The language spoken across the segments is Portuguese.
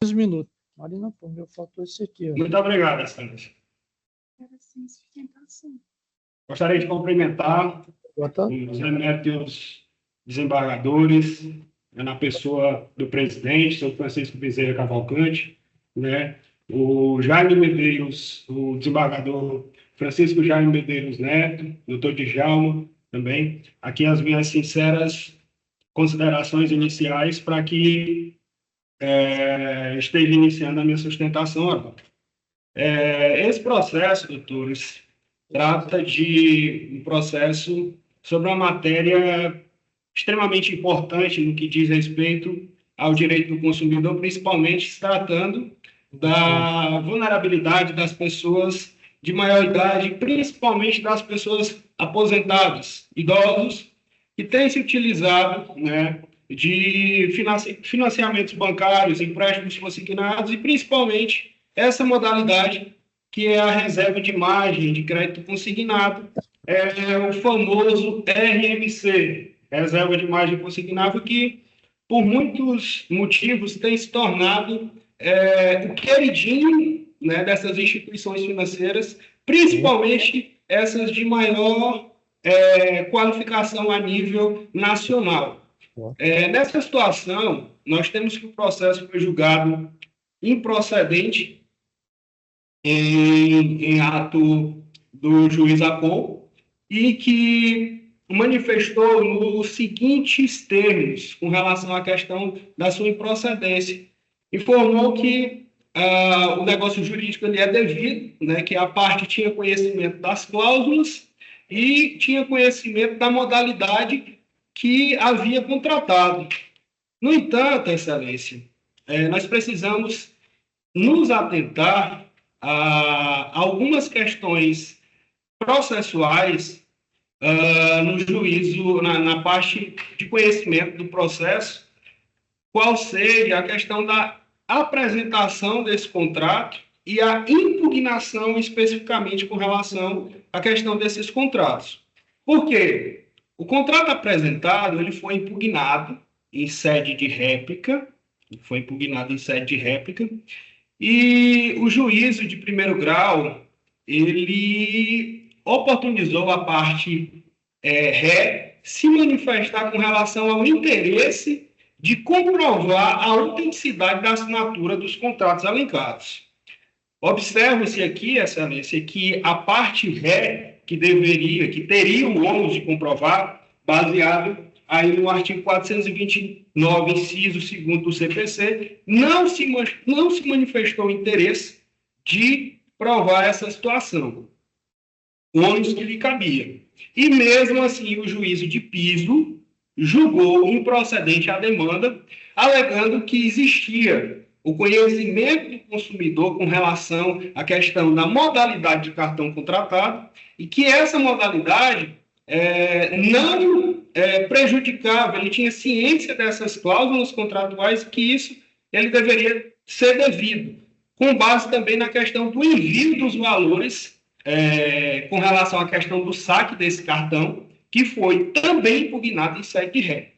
minutos. Marina, pô, meu faltou esse aqui. Ó. Muito obrigado, Sandra. Gostaria de cumprimentar os eméritros desembargadores, na pessoa do presidente, Sr. Francisco Bezerra Cavalcante, né? O Jaime Medeiros, o desembargador Francisco Jaime Medeiros Neto, doutor Djalma, também. Aqui as minhas sinceras considerações iniciais para que esteja iniciando a minha sustentação agora. Esse processo, doutores, trata de um processo sobre uma matéria extremamente importante no que diz respeito ao direito do consumidor, principalmente se tratando da vulnerabilidade das pessoas de maior idade, principalmente das pessoas aposentadas, idosos, que têm se utilizado, né, de financiamentos bancários, empréstimos consignados e, principalmente, essa modalidade que é a reserva de margem de crédito consignado, o famoso RMC, reserva de margem consignável, que, por muitos motivos, tem se tornado o queridinho, né, dessas instituições financeiras, principalmente essas de maior qualificação a nível nacional. Nessa situação, nós temos que o processo foi julgado improcedente em ato do juiz Apon e que manifestou nos seguintes termos com relação à questão da sua improcedência. Informou que o negócio jurídico ele é devido, né, que a parte tinha conhecimento das cláusulas e tinha conhecimento da modalidade que havia contratado. No entanto, Excelência, nós precisamos nos atentar a algumas questões processuais no juízo, na parte de conhecimento do processo, qual seja a questão da apresentação desse contrato e a impugnação especificamente com relação à questão desses contratos. Por quê? O contrato apresentado ele foi impugnado em sede de réplica, e o juízo de primeiro grau ele oportunizou a parte ré se manifestar com relação ao interesse de comprovar a autenticidade da assinatura dos contratos alencados. Observa-se aqui, Excelência, que a parte ré, que teria o ônus de comprovar, baseado aí no artigo 429, inciso 2º do CPC, não se manifestou interesse de provar essa situação, o ônus que lhe cabia. E mesmo assim, o juízo de piso julgou improcedente a demanda, alegando que existia o conhecimento do consumidor com relação à questão da modalidade de cartão contratado e que essa modalidade não prejudicava, ele tinha ciência dessas cláusulas contratuais que isso ele deveria ser devido, com base também na questão do envio dos valores com relação à questão do saque desse cartão, que foi também impugnado em sede de ré.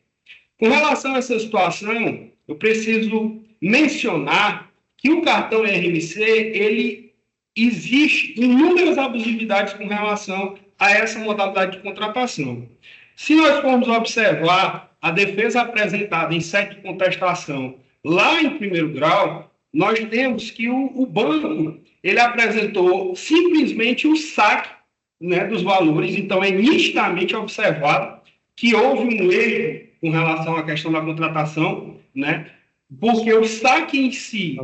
Com relação a essa situação, eu preciso mencionar que o cartão RMC, ele existe inúmeras abusividades com relação a essa modalidade de contratação. Se nós formos observar a defesa apresentada em sede de contestação lá em primeiro grau, nós temos que o banco ele apresentou simplesmente o saque, né, dos valores, então é nitidamente observado que houve um erro com relação à questão da contratação, né, porque o saque em si,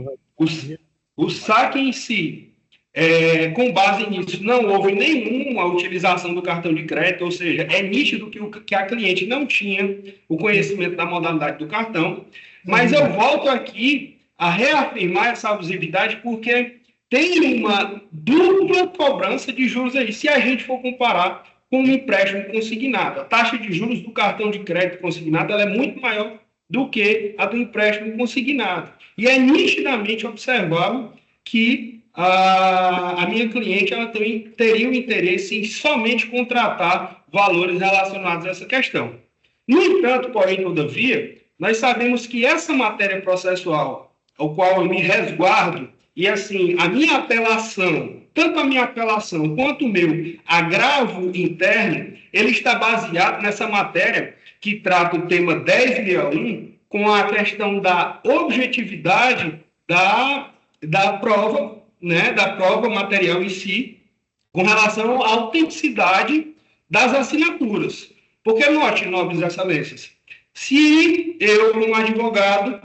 com base nisso, não houve nenhuma utilização do cartão de crédito, ou seja, é nítido que a cliente não tinha o conhecimento da modalidade do cartão, mas eu volto aqui a reafirmar essa abusividade porque tem uma dupla cobrança de juros aí, se a gente for comparar com um empréstimo consignado. A taxa de juros do cartão de crédito consignado ela é muito maior do que a do empréstimo consignado. E é nitidamente observável que a minha cliente ela teria o interesse em somente contratar valores relacionados a essa questão. No entanto, porém, todavia, nós sabemos que essa matéria processual ao qual eu me resguardo, e assim, a minha apelação, tanto a minha apelação quanto o meu agravo interno, ele está baseado nessa matéria que trata o tema 1061, com a questão da objetividade da prova, né, da prova material em si, com relação à autenticidade das assinaturas. Porque, note, nobres excelências, se eu, como advogado,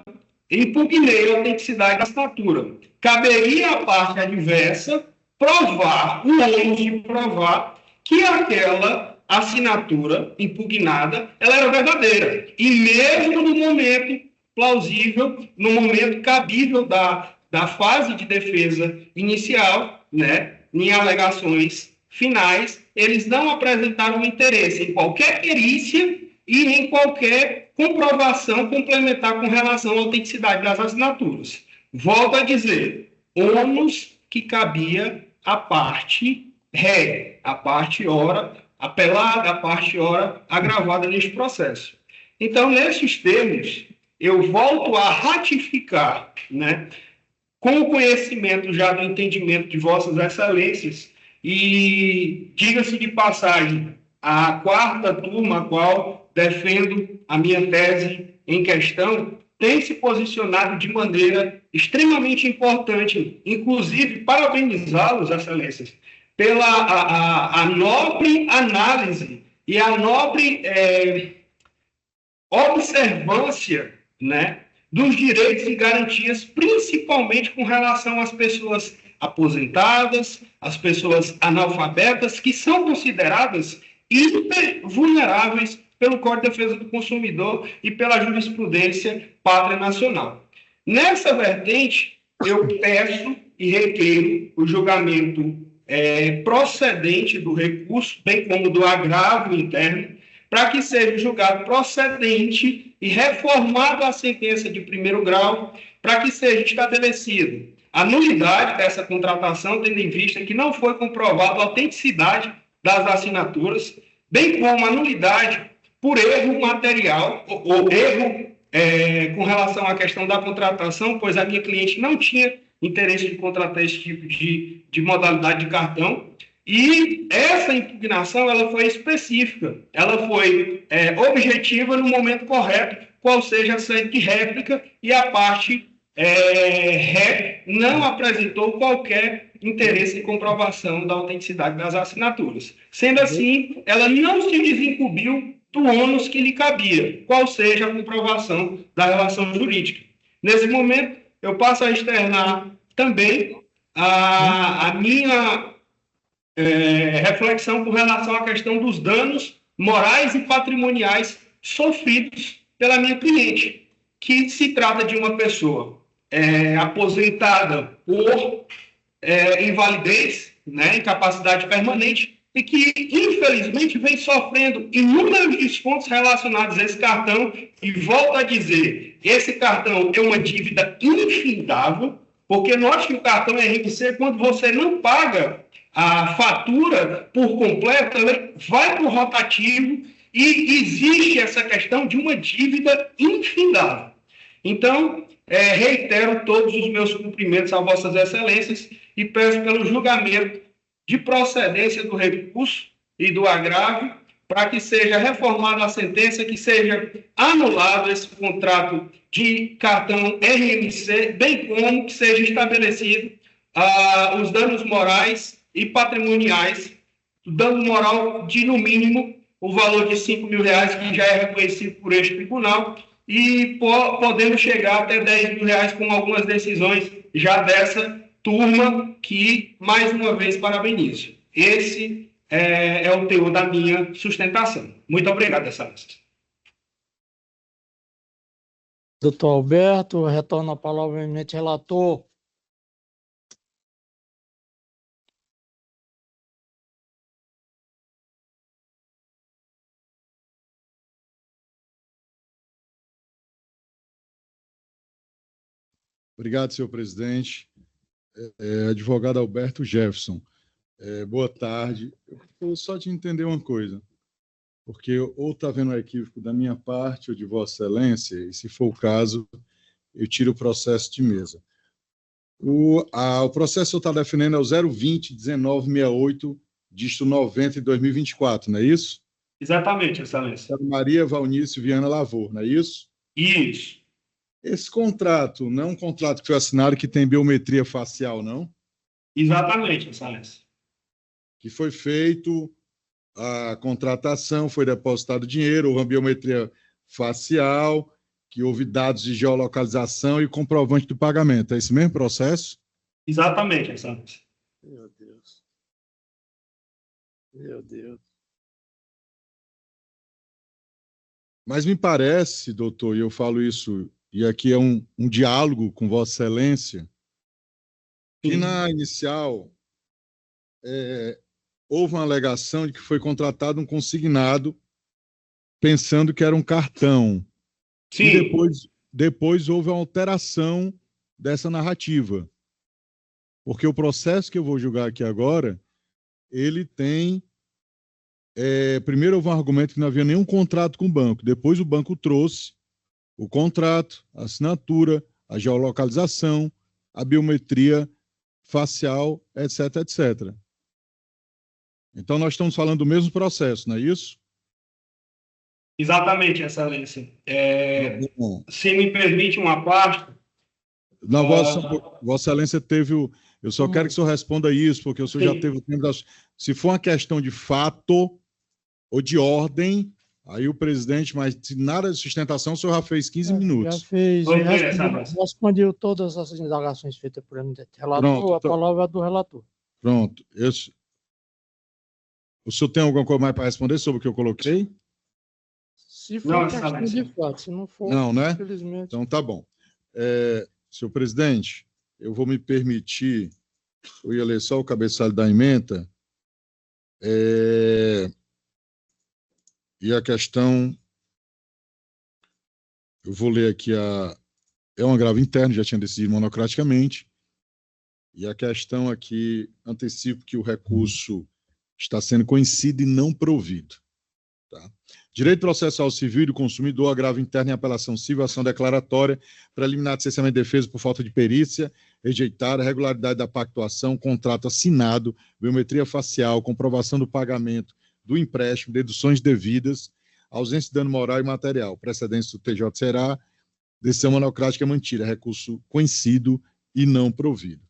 impugnei a autenticidade da assinatura, caberia à parte adversa provar, o ônus de provar, que aquela assinatura impugnada ela era verdadeira. E mesmo no momento plausível, no momento cabível da fase de defesa inicial, né, em alegações finais, eles não apresentaram interesse em qualquer perícia e em qualquer comprovação complementar com relação à autenticidade das assinaturas. Volto a dizer, ônus que cabia à parte ré, à parte ora apelada, à parte ora agravada neste processo. Então, nesses termos, eu volto a ratificar, né, com o conhecimento já do entendimento de vossas excelências, e diga-se de passagem, a quarta turma, a qual defendo a minha tese em questão, tem se posicionado de maneira extremamente importante, inclusive parabenizá-los, excelências, pela a nobre análise e a nobre observância, né, dos direitos e garantias, principalmente com relação às pessoas aposentadas, às pessoas analfabetas, que são consideradas hipervulneráveis pelo Código de Defesa do Consumidor e pela jurisprudência pátria nacional. Nessa vertente, eu peço e requeiro o julgamento procedente do recurso, bem como do agravo interno, para que seja julgado procedente e reformado a sentença de primeiro grau, para que seja estabelecido a nulidade dessa contratação, tendo em vista que não foi comprovada a autenticidade das assinaturas, bem como a nulidade por erro material, ou erro com relação à questão da contratação, pois a minha cliente não tinha interesse de contratar esse tipo de modalidade de cartão. E essa impugnação ela foi específica, ela foi objetiva no momento correto, qual seja a sede de réplica, e a parte ré não apresentou qualquer interesse em comprovação da autenticidade das assinaturas. Sendo assim, ela não se desincumbiu do ônus que lhe cabia, qual seja a comprovação da relação jurídica. Nesse momento, eu passo a externar também a minha reflexão com relação à questão dos danos morais e patrimoniais sofridos pela minha cliente, que se trata de uma pessoa aposentada por invalidez, né, incapacidade permanente, e que, infelizmente, vem sofrendo inúmeros descontos relacionados a esse cartão, e volto a dizer, esse cartão é uma dívida infindável, porque note que o cartão RMC, quando você não paga a fatura por completo, ela vai para o rotativo e existe essa questão de uma dívida infindável. Então, reitero todos os meus cumprimentos a vossas excelências e peço pelo julgamento de procedência do recurso e do agravo para que seja reformada a sentença, que seja anulado esse contrato de cartão RMC, bem como que seja estabelecido os danos morais e patrimoniais, dano moral de, no mínimo, o valor de R$5.000, que já é reconhecido por este tribunal, e podendo chegar até R$10.000 com algumas decisões já dessa turma, que, mais uma vez, parabenizo. Esse é o teor da minha sustentação. Muito obrigado, excelência. Doutor Alberto, retorno a palavra ao eminente relator. Obrigado, senhor presidente. Advogado Alberto Jefferson, boa tarde. Eu só de entender uma coisa, porque ou está havendo um equívoco da minha parte ou de Vossa Excelência, e se for o caso, eu tiro o processo de mesa. O processo que está defendendo é o 020-1968, dígito 90 de 2024, não é isso? Exatamente, Excelência. Maria Valnice Viana Lavor, não é isso? Isso. Esse contrato não é um contrato que foi assinado que tem biometria facial, não? Exatamente, Excelência. Que foi feito a contratação, foi depositado dinheiro, houve uma biometria facial, que houve dados de geolocalização e comprovante do pagamento. É esse mesmo processo? Exatamente, Excelência. Meu Deus. Meu Deus. Mas me parece, doutor, e eu falo isso, e aqui é um diálogo com Vossa Excelência, que na inicial houve uma alegação de que foi contratado um consignado pensando que era um cartão. Sim. E depois houve uma alteração dessa narrativa. Porque o processo que eu vou julgar aqui agora, ele tem... primeiro houve um argumento que não havia nenhum contrato com o banco. Depois o banco trouxe o contrato, a assinatura, a geolocalização, a biometria facial, etc, etc. Então, nós estamos falando do mesmo processo, não é isso? Exatamente, Excelência. Se me permite uma parte... Não, Vossa Excelência teve o... Eu só quero que o senhor responda isso, porque o senhor já teve o tempo das... Se for uma questão de fato ou de ordem, aí o presidente, mas se nada de sustentação, o senhor já fez 15 minutos. Já fez. Respondeu todas as indagações feitas por eminente relator. Pronto, a palavra é do relator. Pronto. O senhor tem alguma coisa mais para responder sobre o que eu coloquei? Se for questão de fato, se não for, não, né? Infelizmente. Então, tá bom. Senhor presidente, eu vou me permitir, eu ia ler só o cabeçalho da ementa, e a questão, eu vou ler aqui é um agravo interno, já tinha decidido monocraticamente, e a questão aqui, antecipo que o recurso está sendo conhecido e não provido. Tá? Direito processual civil do consumidor, agravo interno em apelação civil, ação declaratória, preliminar de cessamento de defesa por falta de perícia, rejeitada, regularidade da pactuação, contrato assinado, biometria facial, comprovação do pagamento do empréstimo, deduções devidas, ausência de dano moral e material, precedência do TJ será, decisão monocrática mantida, recurso conhecido e não provido.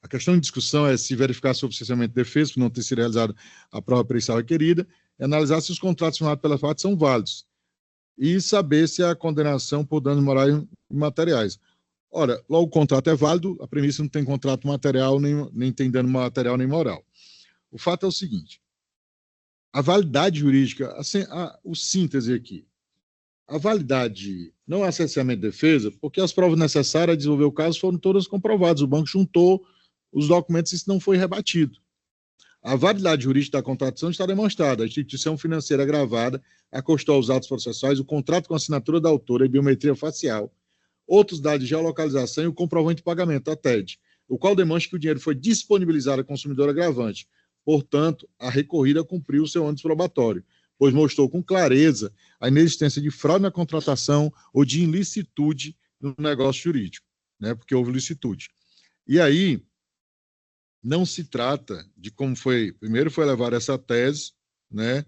A questão em discussão é se verificar sobre o cessamento de defesa, por não ter sido realizada a prova pericial requerida, e analisar se os contratos firmados pela parte são válidos, e saber se a condenação por danos morais e materiais. Ora, logo o contrato é válido, a premissa não tem contrato material, nem tem dano material nem moral. O fato é o seguinte, a validade jurídica, o síntese aqui, a validade não é cessamento de defesa, porque as provas necessárias a desenvolver o caso foram todas comprovadas, o banco juntou os documentos e isso não foi rebatido. A validade jurídica da contratação está demonstrada, a instituição financeira agravada acostou aos atos processuais o contrato com assinatura da autora e biometria facial, outros dados de geolocalização e o comprovante de pagamento, a TED, o qual demonstra que o dinheiro foi disponibilizado ao consumidor agravante. Portanto, a recorrida cumpriu o seu ônus probatório, pois mostrou com clareza a inexistência de fraude na contratação ou de ilicitude no negócio jurídico, né, porque houve licitude. E aí, não se trata de como foi... Primeiro foi levada essa tese, né,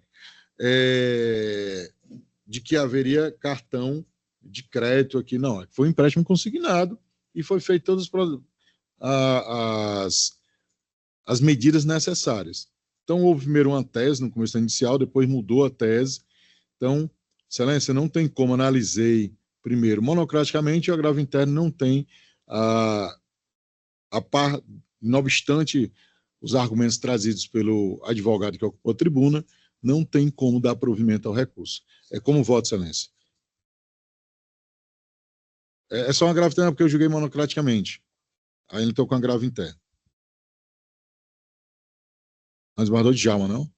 de que haveria cartão de crédito aqui. Não, foi um empréstimo consignado e foi feito todas as medidas necessárias. Então, houve primeiro uma tese no começo inicial, depois mudou a tese. Então, Excelência, não tem como, analisei primeiro monocraticamente, e o agravo interno não tem não obstante os argumentos trazidos pelo advogado que ocupou a tribuna, não tem como dar provimento ao recurso. É como voto, Excelência. É só um agravo interno porque eu julguei monocraticamente. Aí ele estou com um agravo interno. Mas guardou de Djalma, não?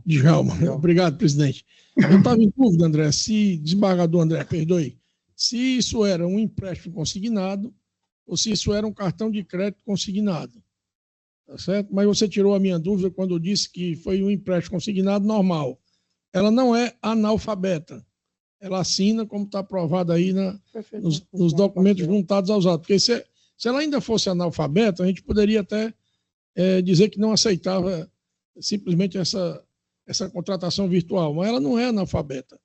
Djalma. Obrigado, presidente. Eu estava em dúvida, André, desembargador André, perdoe, se isso era um empréstimo consignado ou se isso era um cartão de crédito consignado. Tá certo? Mas você tirou a minha dúvida quando eu disse que foi um empréstimo consignado normal. Ela não é analfabeta. ela assina como está aprovado aí Perfeito. nos documentos juntados aos autos. Porque se ela ainda fosse analfabeta, a gente poderia até dizer que não aceitava simplesmente essa contratação virtual, mas ela não é analfabeta,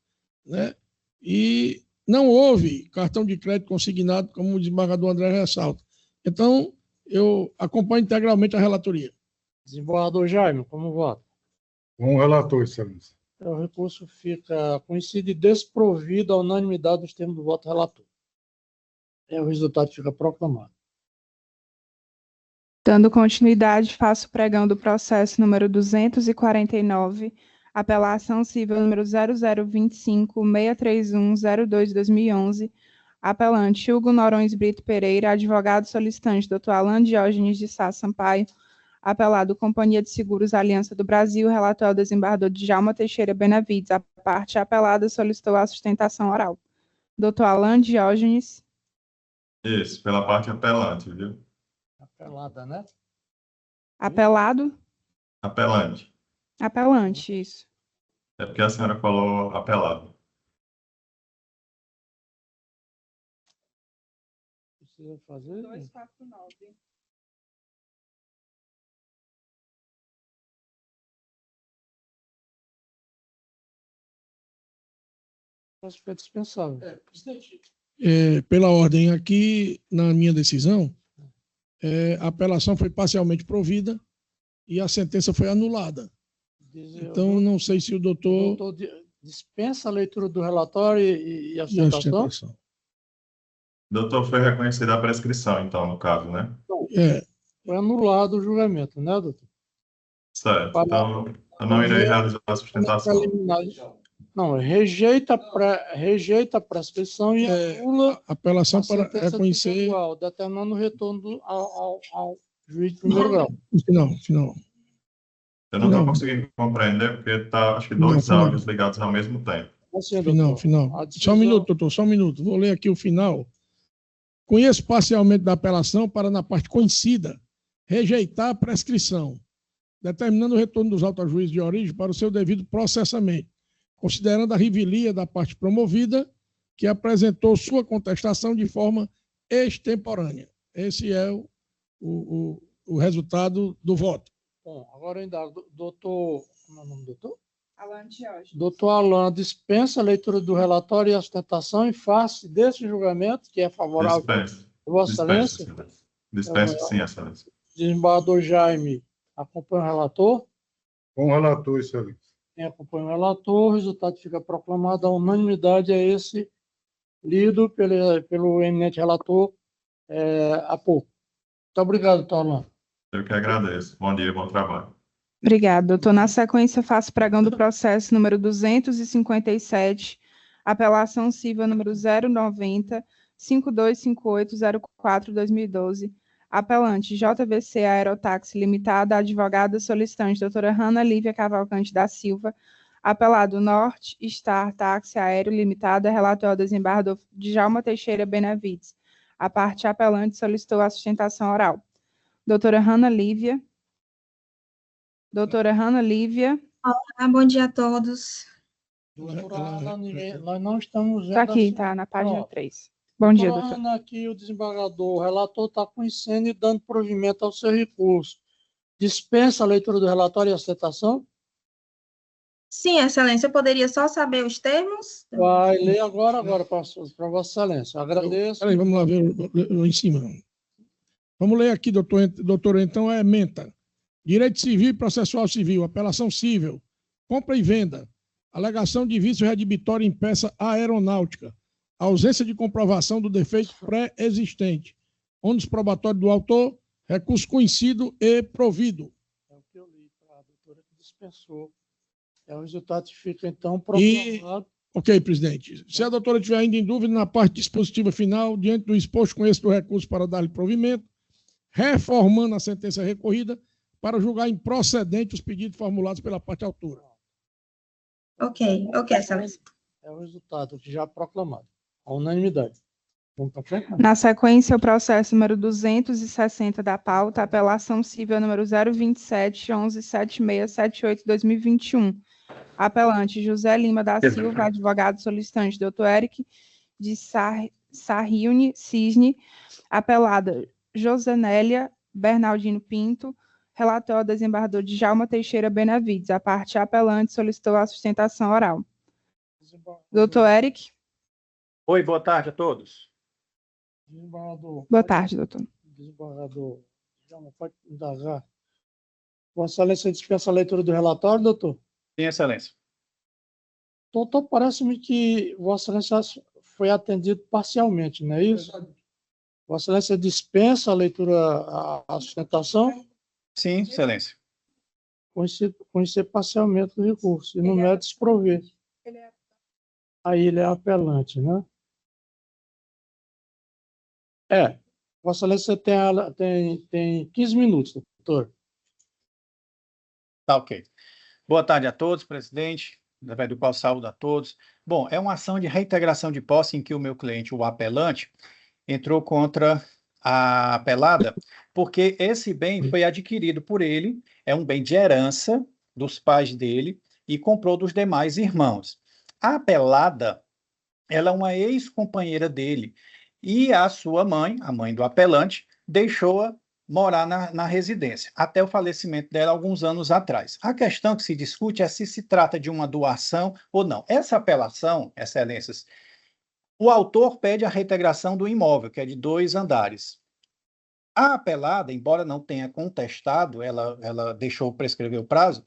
né? E não houve cartão de crédito consignado, como o desembargador André ressalta. Então, eu acompanho integralmente a relatoria. Desembargador Jaime, como vota? Com o relator, excelência. O recurso coincide desprovido à unanimidade dos termos do voto relator. O resultado fica proclamado. Dando continuidade, faço pregão do processo número 249, apelação civil número 0025-63102-2011, apelante Hugo Norões Brito Pereira, advogado solicitante Dr. Alan Diógenes de Sá Sampaio, apelado Companhia de Seguros Aliança do Brasil, relator ao desembargador Djalma Teixeira Benavides. A parte apelada solicitou a sustentação oral. Dr. Alan Diógenes. Isso, pela parte apelante, viu? Apelada, né? Apelado? Apelante. Apelante, isso. É porque a senhora falou apelado. Precisa fazer? 249. Fica dispensável. Presidente. Pela ordem aqui, na minha decisão, a apelação foi parcialmente provida e a sentença foi anulada. Então, não sei se o doutor... O doutor dispensa a leitura do relatório e a sustentação? Doutor, foi reconhecida a prescrição, então, no caso, né? Foi anulado o julgamento, né, doutor? Certo. Então, eu não irei realizar a sustentação. Não, rejeita a prescrição e anula a apelação para sentença reconhecer... igual, determinando o retorno ao juiz de primeiro grau. Final. Eu não estou conseguindo compreender, porque está, acho que, dois áudios ligados ao mesmo tempo. Final. Só um minuto, doutor, só um minuto. Vou ler aqui o final. Conheço parcialmente da apelação para, na parte conhecida, rejeitar a prescrição, determinando o retorno dos autos a juiz de origem para o seu devido processamento, considerando a revelia da parte promovida, que apresentou sua contestação de forma extemporânea. Esse é o resultado do voto. Bom, agora ainda, doutor... Como é o nome do doutor? Alan Diógenes. Doutor Alan dispensa a leitura do relatório e a sustentação em face desse julgamento, que é favorável a Vossa Excelência. Dispensa, sim, Excelência. Desembargador Jaime acompanha o relator. Com o relator, excelência. Quem acompanha o relator, o resultado fica proclamado. A unanimidade é esse lido pelo eminente relator há pouco. Muito obrigado, doutor Alan. Eu que agradeço. Bom dia, bom trabalho. Obrigada, doutor. Na sequência, faço pregão do processo número 257, apelação civil número 090-525804-2012, apelante JVC Aerotáxi Limitada, advogada solicitante doutora Hanna Lívia Cavalcante da Silva, apelado Norte Star Táxi Aéreo Limitada, relator ao desembargador Djalma Teixeira Benavides. A parte apelante solicitou a sustentação oral. Doutora Hanna Lívia. Doutora Hanna Lívia. Olá, bom dia a todos. Doutora Hanna, nós não estamos vendo... Está aqui, está na página 3. Bom dia, doutora. Hanna, aqui o desembargador, o relator está conhecendo e dando provimento ao seu recurso. Dispensa a leitura do relatório e a sustentação? Sim, Excelência, eu poderia só saber os termos? Vai ler agora para Vossa Excelência. Agradeço. Peraí, vamos lá ver em cima. Vamos ler aqui, doutor, então, ementa. Direito civil e processual civil, apelação civil, compra e venda, alegação de vício redibitório em peça aeronáutica, ausência de comprovação do defeito pré-existente, ônus probatório do autor, recurso conhecido e provido. É o que eu li para a doutora que dispensou. O resultado fica, então, proclamado. Ok, presidente. Se a doutora tiver ainda em dúvida na parte dispositiva final, diante do exposto, conheço do recurso para dar-lhe provimento, reformando a sentença recorrida, para julgar improcedente os pedidos formulados pela parte autora. Ok, Excelência. É o resultado que já proclamado, a unanimidade. Vamos para frente? Na sequência, o processo número 260 da pauta, apelação civil número 027-117678-2021. Apelante José Lima da Silva, advogado solicitante Dr. Eric de Sarriune Cisne, apelada Josenélia Bernardino Pinto, relator ao desembargador Djalma Teixeira Benavides. A parte apelante solicitou a sustentação oral. Dr. Eric. Oi, boa tarde a todos. Desembargador. Boa tarde, doutor. Desembargador, já não pode indagar. Vossa Excelência dispensa a leitura do relatório, doutor? Sim, Excelência. Doutor, parece-me que Vossa Excelência foi atendido parcialmente, não é isso? Vossa Excelência dispensa a leitura, a sustentação? Sim, Excelência. Conhecer parcialmente o recurso e no mérito desprover. Aí ele é apelante, né? Vossa Excelência tem 15 minutos, doutor. Tá, ok. Boa tarde a todos, presidente, através do qual saúdo a todos. Bom, é uma ação de reintegração de posse em que o meu cliente, o apelante, entrou contra a apelada, porque esse bem foi adquirido por ele, é um bem de herança dos pais dele e comprou dos demais irmãos. A apelada, ela é uma ex-companheira dele e a sua mãe, a mãe do apelante, deixou-a morar na residência, até o falecimento dela alguns anos atrás. A questão que se discute é se trata de uma doação ou não. Essa apelação, Excelências, o autor pede a reintegração do imóvel, que é de 2 andares. A apelada, embora não tenha contestado, ela deixou prescrever o prazo,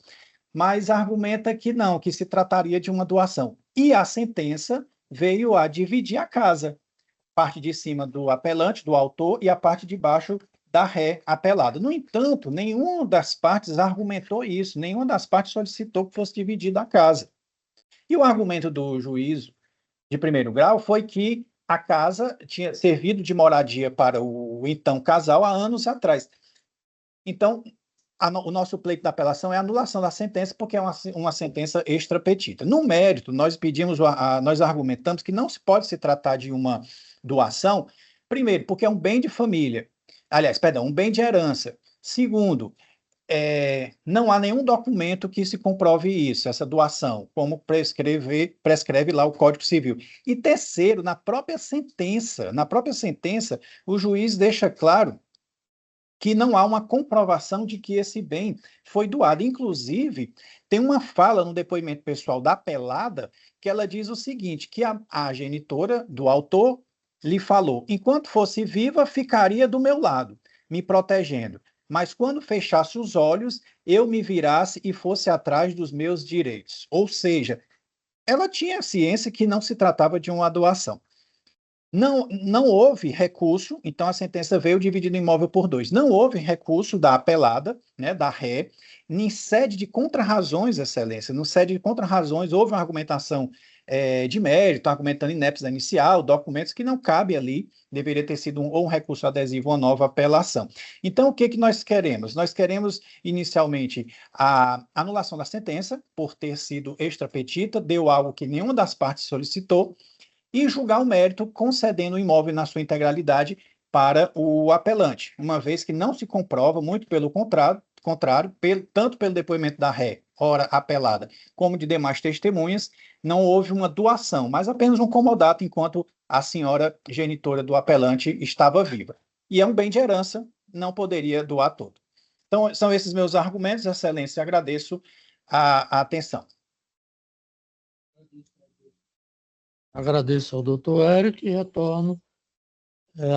mas argumenta que não, que se trataria de uma doação. E a sentença veio a dividir a casa, parte de cima do apelante, do autor, e a parte de baixo da ré apelada. No entanto, nenhuma das partes argumentou isso, nenhuma das partes solicitou que fosse dividida a casa. E o argumento do juízo de primeiro grau foi que a casa tinha servido de moradia para o então casal há anos atrás. Então, o nosso pleito da apelação é a anulação da sentença, porque é uma sentença extra-petita. No mérito, nós nós argumentamos que não se pode se tratar de uma doação, primeiro, porque é um bem de família. Aliás, perdão, um bem de herança. Segundo, não há nenhum documento que se comprove isso, essa doação, como prescreve lá o Código Civil. E terceiro, na própria sentença, o juiz deixa claro que não há uma comprovação de que esse bem foi doado. Inclusive, tem uma fala no depoimento pessoal da apelada que ela diz o seguinte, que a genitora do autor lhe falou, enquanto fosse viva, ficaria do meu lado, me protegendo. Mas quando fechasse os olhos, eu me virasse e fosse atrás dos meus direitos. Ou seja, ela tinha ciência que não se tratava de uma doação. Não houve recurso, então a sentença veio dividida o imóvel por 2. Não houve recurso da apelada, né, da ré, em sede de contrarrazões, Excelência. No sede de contrarrazões, houve uma argumentação de mérito, argumentando inépcia inicial, documentos que não cabe ali, deveria ter sido ou um recurso adesivo ou uma nova apelação. Então, o que nós queremos? Nós queremos, inicialmente, a anulação da sentença, por ter sido extra-petita, deu algo que nenhuma das partes solicitou, e julgar o mérito concedendo o imóvel na sua integralidade para o apelante, uma vez que não se comprova, muito pelo contrário, tanto pelo depoimento da ré, ora apelada, como de demais testemunhas, não houve uma doação, mas apenas um comodato enquanto a senhora genitora do apelante estava viva. E é um bem de herança, não poderia doar todo. Então, são esses meus argumentos, Excelência, agradeço a atenção. Agradeço ao doutor Eric e retorno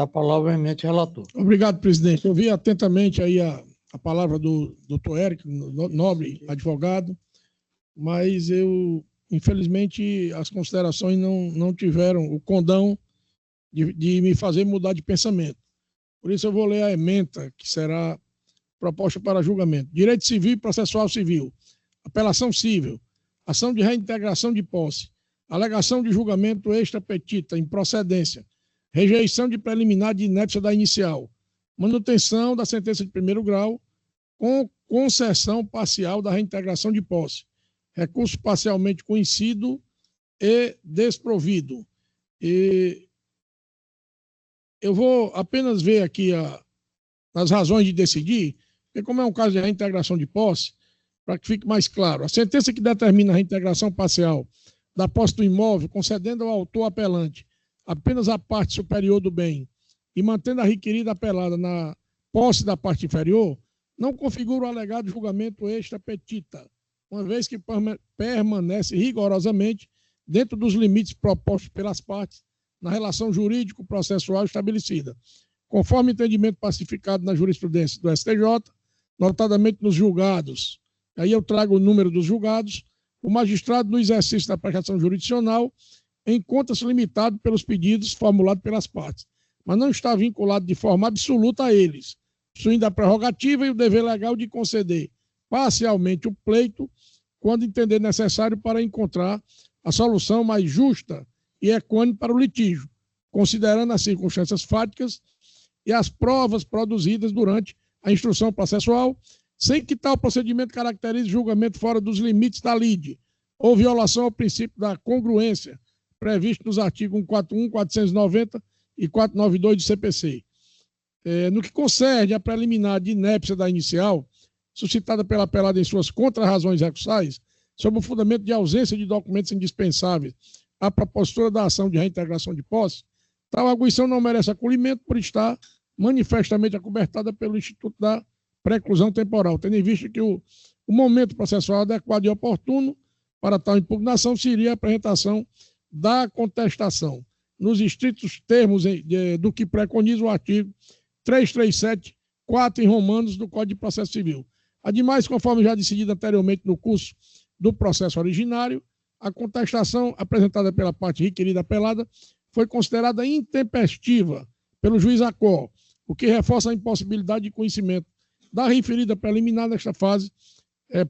a palavra ao eminente relator. Obrigado, presidente. Eu vi atentamente aí a palavra do doutor Eric, nobre advogado, mas infelizmente, as considerações não tiveram o condão de me fazer mudar de pensamento. Por isso, eu vou ler a ementa que será proposta para julgamento. Direito civil e processual civil. Apelação civil. Ação de reintegração de posse. Alegação de julgamento extra-petita, improcedência, rejeição de preliminar de inépcia da inicial, manutenção da sentença de primeiro grau, com concessão parcial da reintegração de posse, recurso parcialmente conhecido e desprovido. E eu vou apenas ver aqui as razões de decidir, porque como é um caso de reintegração de posse, para que fique mais claro, a sentença que determina a reintegração parcial da posse do imóvel, concedendo ao autor apelante apenas a parte superior do bem e mantendo a requerida apelada na posse da parte inferior, não configura o alegado julgamento extra petita, uma vez que permanece rigorosamente dentro dos limites propostos pelas partes na relação jurídico-processual estabelecida, conforme entendimento pacificado na jurisprudência do STJ, notadamente nos julgados. Aí eu trago o número dos julgados. O magistrado, no exercício da prestação jurisdicional, encontra-se limitado pelos pedidos formulados pelas partes, mas não está vinculado de forma absoluta a eles, possuindo a prerrogativa e o dever legal de conceder parcialmente o pleito quando entender necessário para encontrar a solução mais justa e equânime para o litígio, considerando as circunstâncias fáticas e as provas produzidas durante a instrução processual, sem que tal procedimento caracterize julgamento fora dos limites da lide, ou violação ao princípio da congruência, previsto nos artigos 141, 490 e 492 do CPC. No que concerne à preliminar de inépcia da inicial, suscitada pela apelada em suas contrarrazões recursais, sob o fundamento de ausência de documentos indispensáveis à propositura da ação de reintegração de posse, tal arguição não merece acolhimento por estar manifestamente acobertada pelo Instituto da Preclusão Temporal, tendo em vista que o momento processual adequado e oportuno para tal impugnação seria a apresentação da contestação, nos estritos termos do que preconiza o artigo 337.4 em Romanos do Código de Processo Civil. Ademais, conforme já decidido anteriormente no curso do processo originário, a contestação apresentada pela parte requerida apelada foi considerada intempestiva pelo juiz Acó, o que reforça a impossibilidade de conhecimento da referida preliminar nesta fase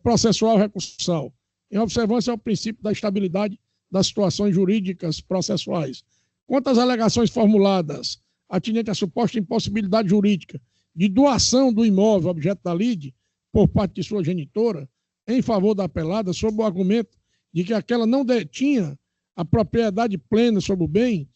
processual recursal, em observância ao princípio da estabilidade das situações jurídicas processuais. Quanto às alegações formuladas atinente à suposta impossibilidade jurídica de doação do imóvel objeto da lide por parte de sua genitora, em favor da apelada, sob o argumento de que aquela não detinha a propriedade plena sobre o bem,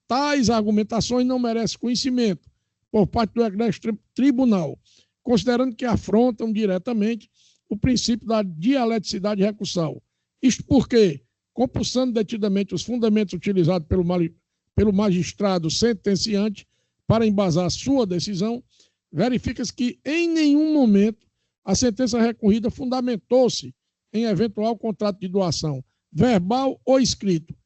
tais argumentações não merecem conhecimento por parte do egrégio tribunal, considerando que afrontam diretamente o princípio da dialeticidade recursal. Isto porque, compulsando detidamente os fundamentos utilizados pelo magistrado sentenciante para embasar sua decisão, verifica-se que em nenhum momento a sentença recorrida fundamentou-se em eventual contrato de doação, verbal ou escrito,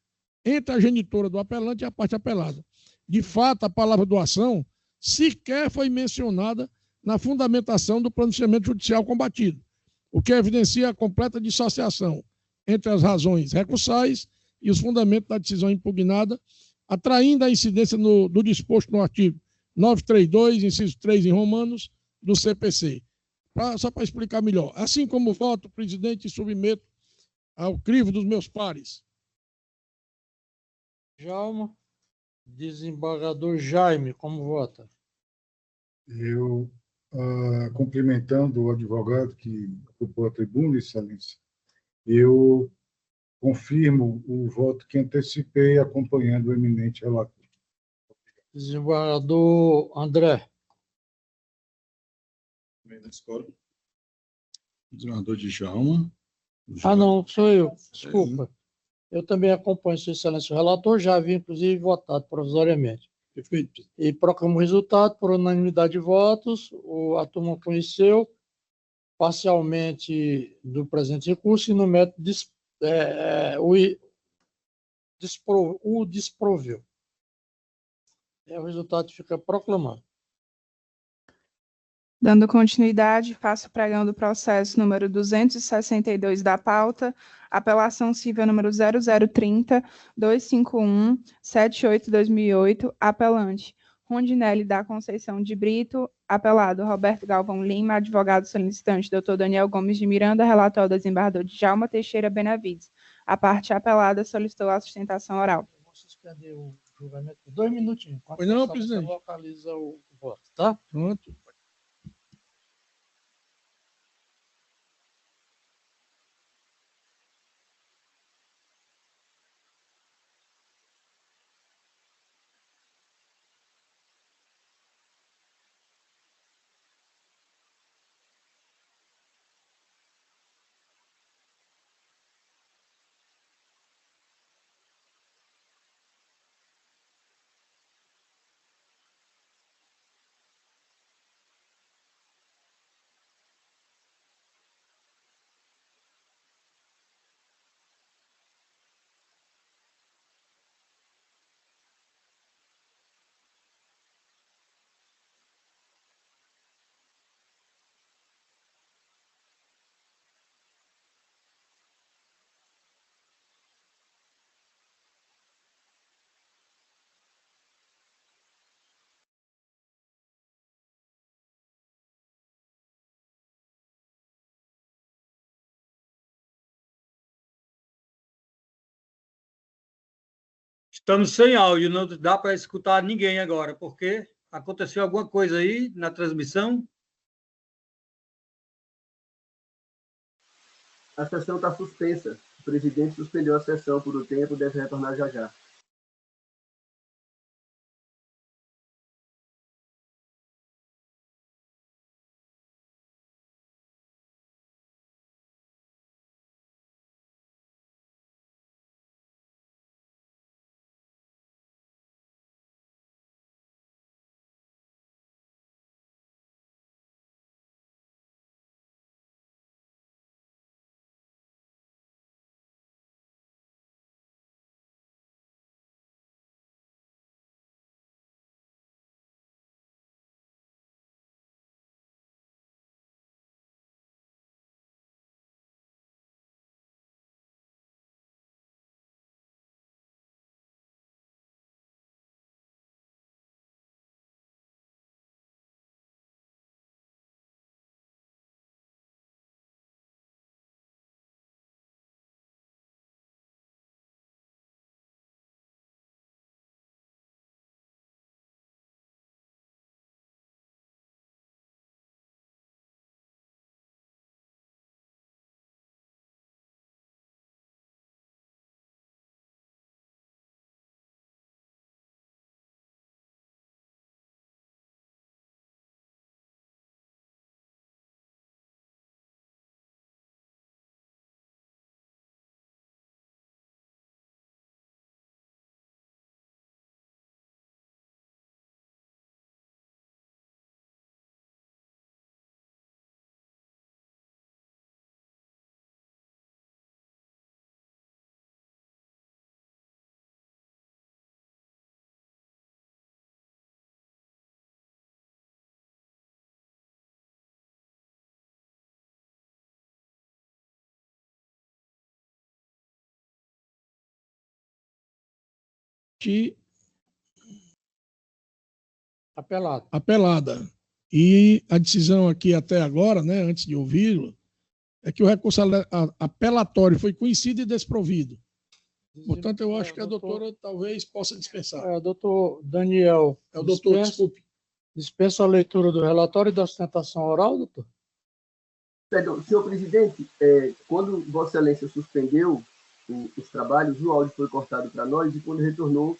entre a genitora do apelante e a parte apelada. De fato, a palavra doação sequer foi mencionada na fundamentação do pronunciamento judicial combatido, o que evidencia a completa dissociação entre as razões recursais e os fundamentos da decisão impugnada, atraindo a incidência do disposto no artigo 932, inciso 3 em Romanos, do CPC. Só para explicar melhor. Assim como voto, presidente, submeto ao crivo dos meus pares. Djalma, desembargador Jaime, como vota? Eu, cumprimentando o advogado que ocupou a tribuna, excelência, eu confirmo o voto que antecipei acompanhando o eminente relator. Desembargador André. Desembargador Djalma. Não, sou eu. Desculpa. Eu também acompanho, Sua Excelência, o relator, já havia, inclusive, votado provisoriamente. Perfeito. E proclamo o resultado por unanimidade de votos. A turma conheceu parcialmente do presente recurso e no método o desproveu. O resultado fica proclamado. Dando continuidade, faço pregão do processo número 262 da pauta, apelação civil número 0030-251-78-2008, apelante Rondinelli da Conceição de Brito, apelado Roberto Galvão Lima, advogado solicitante Dr. Daniel Gomes de Miranda, relator do desembargador Djalma Teixeira Benavides. A parte apelada solicitou a sustentação oral. Eu vou suspender o julgamento por 2 minutinhos. Pois não, presidente. Você localiza o voto, tá? Pronto. Estamos sem áudio, não dá para escutar ninguém agora, porque aconteceu alguma coisa aí na transmissão. A sessão está suspensa. O presidente suspendeu a sessão por um tempo, deve retornar já já. Apelada. E a decisão aqui até agora, né, antes de ouvi-lo, é que o recurso apelatório foi conhecido e desprovido. Portanto, eu acho que a doutora talvez possa dispensar. Doutor Daniel. É o doutor, desculpe. Dispensa a leitura do relatório e da sustentação oral, doutor? Perdão, senhor presidente, quando Vossa Excelência suspendeu os trabalhos, o áudio foi cortado para nós e quando retornou,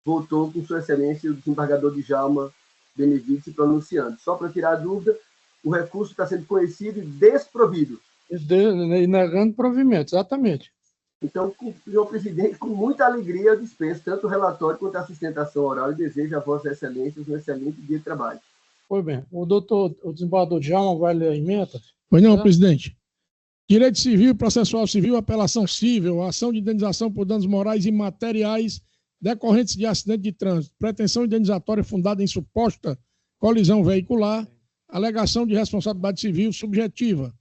voltou com Sua Excelência o desembargador Djalma Benevides se pronunciando. Só para tirar a dúvida, o recurso está sendo conhecido e desprovido. E negando provimento, exatamente. Então, senhor presidente, com muita alegria eu dispenso tanto o relatório quanto a sustentação oral e desejo a Vossa Excelência um excelente dia de trabalho. Pois bem. O desembargador Djalma vai ler a emenda? Pois não, presidente. Direito civil, processual civil, apelação civil, ação de indenização por danos morais e materiais decorrentes de acidente de trânsito, pretensão indenizatória fundada em suposta colisão veicular, alegação de responsabilidade civil subjetiva,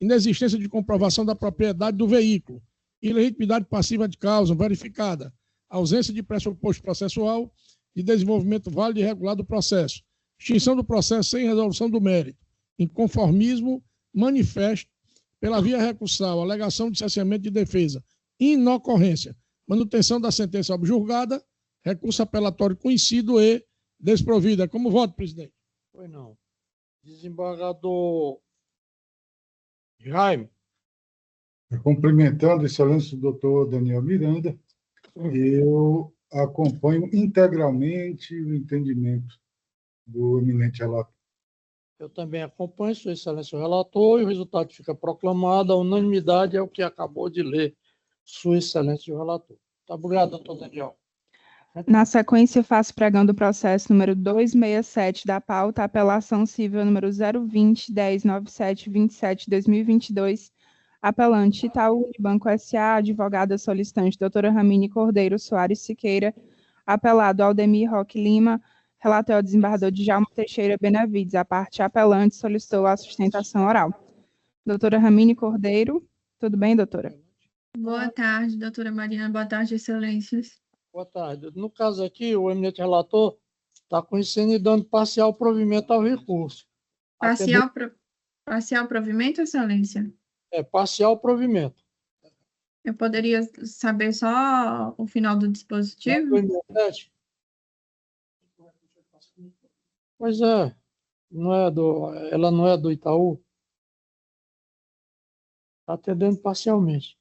inexistência de comprovação da propriedade do veículo, ilegitimidade passiva de causa verificada, ausência de pressuposto processual de desenvolvimento válido e regular do processo, extinção do processo sem resolução do mérito, inconformismo manifesto pela via recursal, alegação de cesseamento de defesa, inocorrência, manutenção da sentença objurgada, recurso apelatório conhecido e desprovida. Como voto, presidente? Pois não. Desembargador Jaime. Cumprimentando, excelência, o doutor Daniel Miranda, eu acompanho integralmente o entendimento do eminente relator. Eu também acompanho, Sua Excelência, o relator, e o resultado fica proclamado. A unanimidade é o que acabou de ler, Sua Excelência, o relator. Muito obrigado, doutor Daniel. Na sequência, faço pregando o processo número 267 da pauta, apelação civil número 020-1097-27-2022, apelante Itaú Unibanco S.A., advogada solicitante doutora Ramine Cordeiro Soares Siqueira, apelado Aldemir Roque Lima, relator desembargador Djalma Teixeira Benavides. A parte apelante solicitou a sustentação oral. Doutora Ramine Cordeiro, tudo bem, doutora? Boa tarde, doutora Marina. Boa tarde, excelências. Boa tarde. No caso aqui, o eminente relator está conhecendo e dando parcial provimento ao recurso. Parcial provimento, excelência? Parcial provimento. Eu poderia saber só o final do dispositivo? Pois é, ela não é do Itaú? Está atendendo parcialmente.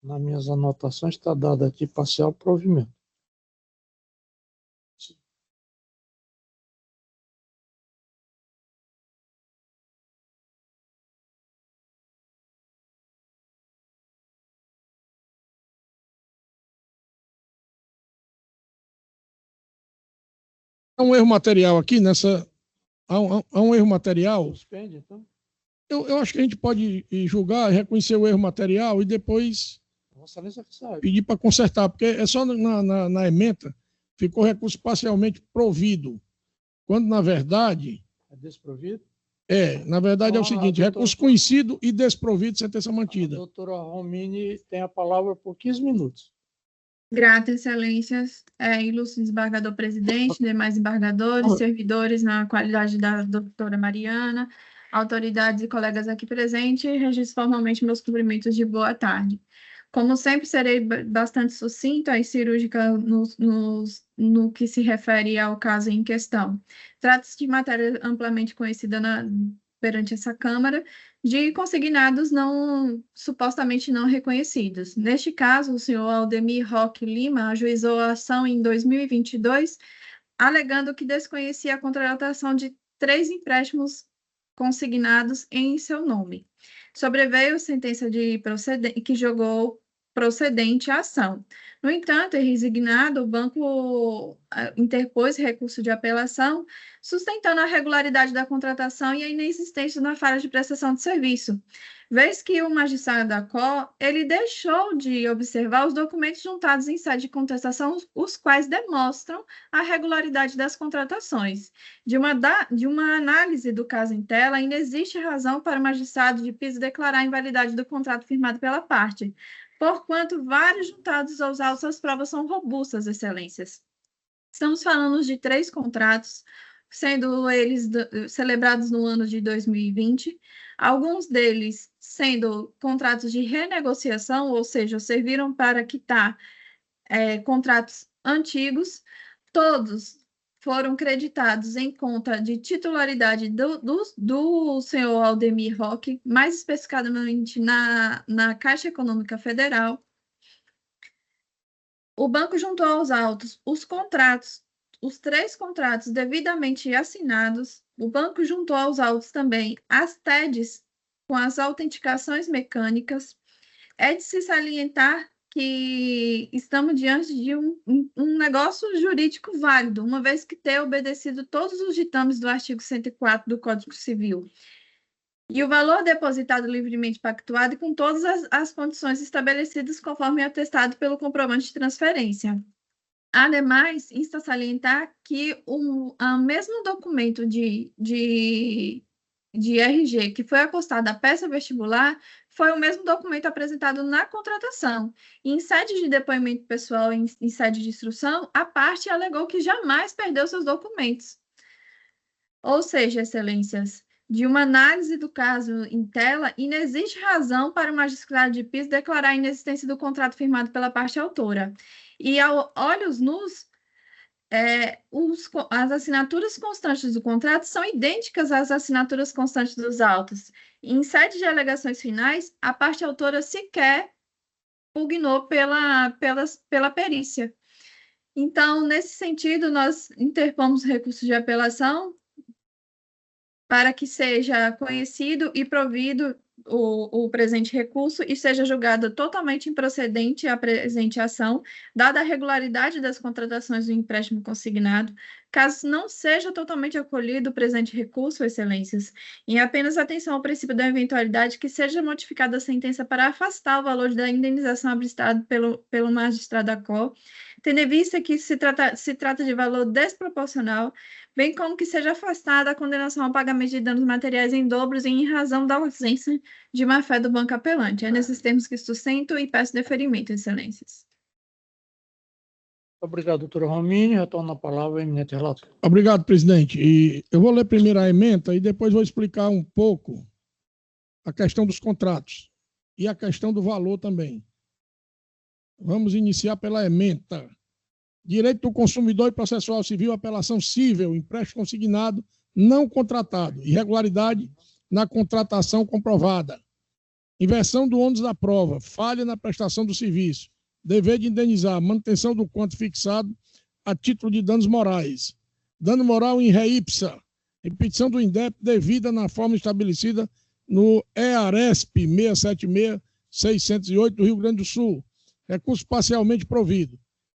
Nas minhas anotações está dado aqui parcial provimento. Há um erro material aqui nessa. Há um erro material. Suspende, então. Eu acho que a gente pode julgar, reconhecer o erro material e depois pedir para consertar, porque é só na ementa ficou recurso parcialmente provido, quando na verdade... É desprovido? Na verdade é o seguinte, recurso conhecido e desprovido, sentença mantida. A doutora Romini tem a palavra por 15 minutos. Grata, excelências, ilustre desembargador-presidente, demais embargadores, servidores na qualidade da doutora Mariana, autoridades e colegas aqui presentes, registro formalmente meus cumprimentos de boa tarde. Como sempre, serei bastante sucinta e cirúrgica no que se refere ao caso em questão. Trata-se de matéria amplamente conhecida perante essa Câmara, de consignados supostamente não reconhecidos. Neste caso, o senhor Aldemir Roque Lima ajuizou a ação em 2022, alegando que desconhecia a contratação de 3 empréstimos consignados em seu nome. Sobreveio sentença que julgou procedente a ação. No entanto, resignado, o banco interpôs recurso de apelação, sustentando a regularidade da contratação e a inexistência na falha de prestação de serviço, vez que o magistrado da COR, ele deixou de observar os documentos juntados em sede de contestação, os quais demonstram a regularidade das contratações. De uma análise do caso em tela, ainda existe razão para o magistrado de piso declarar a invalidade do contrato firmado pela parte, porquanto vários juntados aos autos as provas são robustas, excelências. Estamos falando de 3 contratos, sendo eles celebrados no ano de 2020, alguns deles sendo contratos de renegociação, ou seja, serviram para quitar contratos antigos, todos foram creditados em conta de titularidade do senhor Aldemir Roque, mais especificadamente na Caixa Econômica Federal. O banco juntou aos autos os 3 contratos devidamente assinados. O banco juntou aos autos também as TEDs com as autenticações mecânicas. É de se salientar que estamos diante de um negócio jurídico válido, uma vez que ter obedecido todos os ditames do artigo 104 do Código Civil. E o valor depositado livremente pactuado e com todas as condições estabelecidas conforme atestado pelo comprovante de transferência. Ademais, insta a salientar que o mesmo documento de RG que foi acostado à peça vestibular foi o mesmo documento apresentado na contratação. E em sede de depoimento pessoal, em sede de instrução, a parte alegou que jamais perdeu seus documentos. Ou seja, excelências, de uma análise do caso em tela, inexiste razão para o magistrado de piso declarar a inexistência do contrato firmado pela parte autora. E, a olhos nus, as assinaturas constantes do contrato são idênticas às assinaturas constantes dos autos. Em sede de alegações finais, a parte autora sequer pugnou pela perícia. Então, nesse sentido, nós interpomos recurso de apelação para que seja conhecido e provido o presente recurso e seja julgada totalmente improcedente a presente ação, dada a regularidade das contratações do empréstimo consignado, caso não seja totalmente acolhido o presente recurso, excelências, em apenas atenção ao princípio da eventualidade que seja modificada a sentença para afastar o valor da indenização abristado pelo magistrado da COR, tendo em vista que se trata de valor desproporcional, bem como que seja afastada a condenação ao pagamento de danos materiais em dobros em razão da ausência de má-fé do banco apelante. É nesses termos que sustento e peço deferimento, excelências. Obrigado, doutora Romini. Retorno a palavra ao eminente relator. Obrigado, presidente. E eu vou ler primeiro a ementa e depois vou explicar um pouco a questão dos contratos e a questão do valor também. Vamos iniciar pela ementa. Direito do consumidor e processual civil, apelação cível, empréstimo consignado, não contratado, irregularidade na contratação comprovada, inversão do ônus da prova, falha na prestação do serviço, dever de indenizar, manutenção do quanto fixado a título de danos morais, dano moral em ré ipsa, repetição do indébito devida na forma estabelecida no EARESP 676-608 do Rio Grande do Sul, recurso parcialmente provido.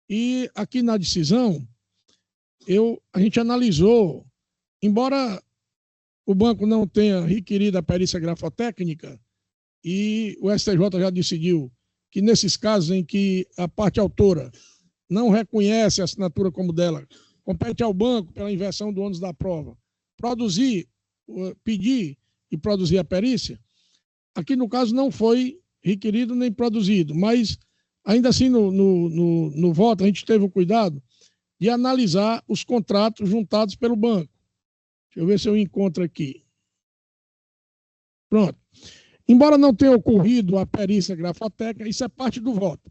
E aqui na decisão, a gente analisou, embora o banco não tenha requerido a perícia grafotécnica, e o STJ já decidiu que nesses casos em que a parte autora não reconhece a assinatura como dela, compete ao banco, pela inversão do ônus da prova, pedir e produzir a perícia. Aqui, no caso, não foi requerido nem produzido, mas ainda assim, no voto, a gente teve o cuidado de analisar os contratos juntados pelo banco. Deixa eu ver se eu encontro aqui. Pronto. Embora não tenha ocorrido a perícia grafotécnica, isso é parte do voto.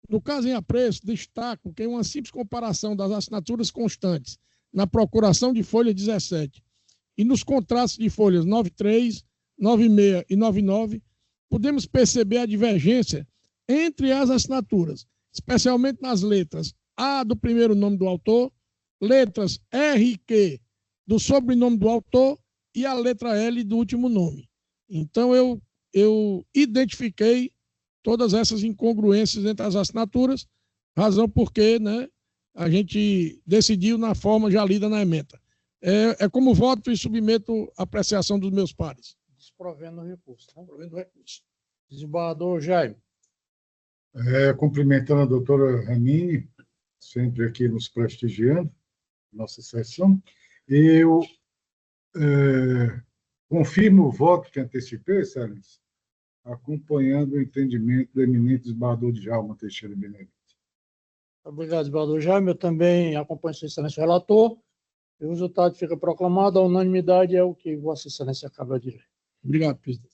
No caso em apreço, destaco que uma simples comparação das assinaturas constantes na procuração de folha 17 e nos contratos de folhas 93, 96 e 99, podemos perceber a divergência entre as assinaturas, especialmente nas letras A do primeiro nome do autor, letras RQ do sobrenome do autor e a letra L do último nome. Então, eu identifiquei todas essas incongruências entre as assinaturas, razão porque, né, a gente decidiu na forma já lida na ementa. É como voto e submeto a apreciação dos meus pares. Desprovendo o recurso. Tá? Desprovendo o recurso. Desembargador Jaime. Cumprimentando a doutora Ramini, sempre aqui nos prestigiando, nossa sessão. Eu confirmo o voto que antecipei, excelência, acompanhando o entendimento do eminente desembargador Djalma Teixeira Benedito. Obrigado, desembargador Jaime. Eu também acompanho Sua Excelência o relator. O resultado fica proclamado. A unanimidade é o que Vossa Excelência acaba de ler. Obrigado, presidente.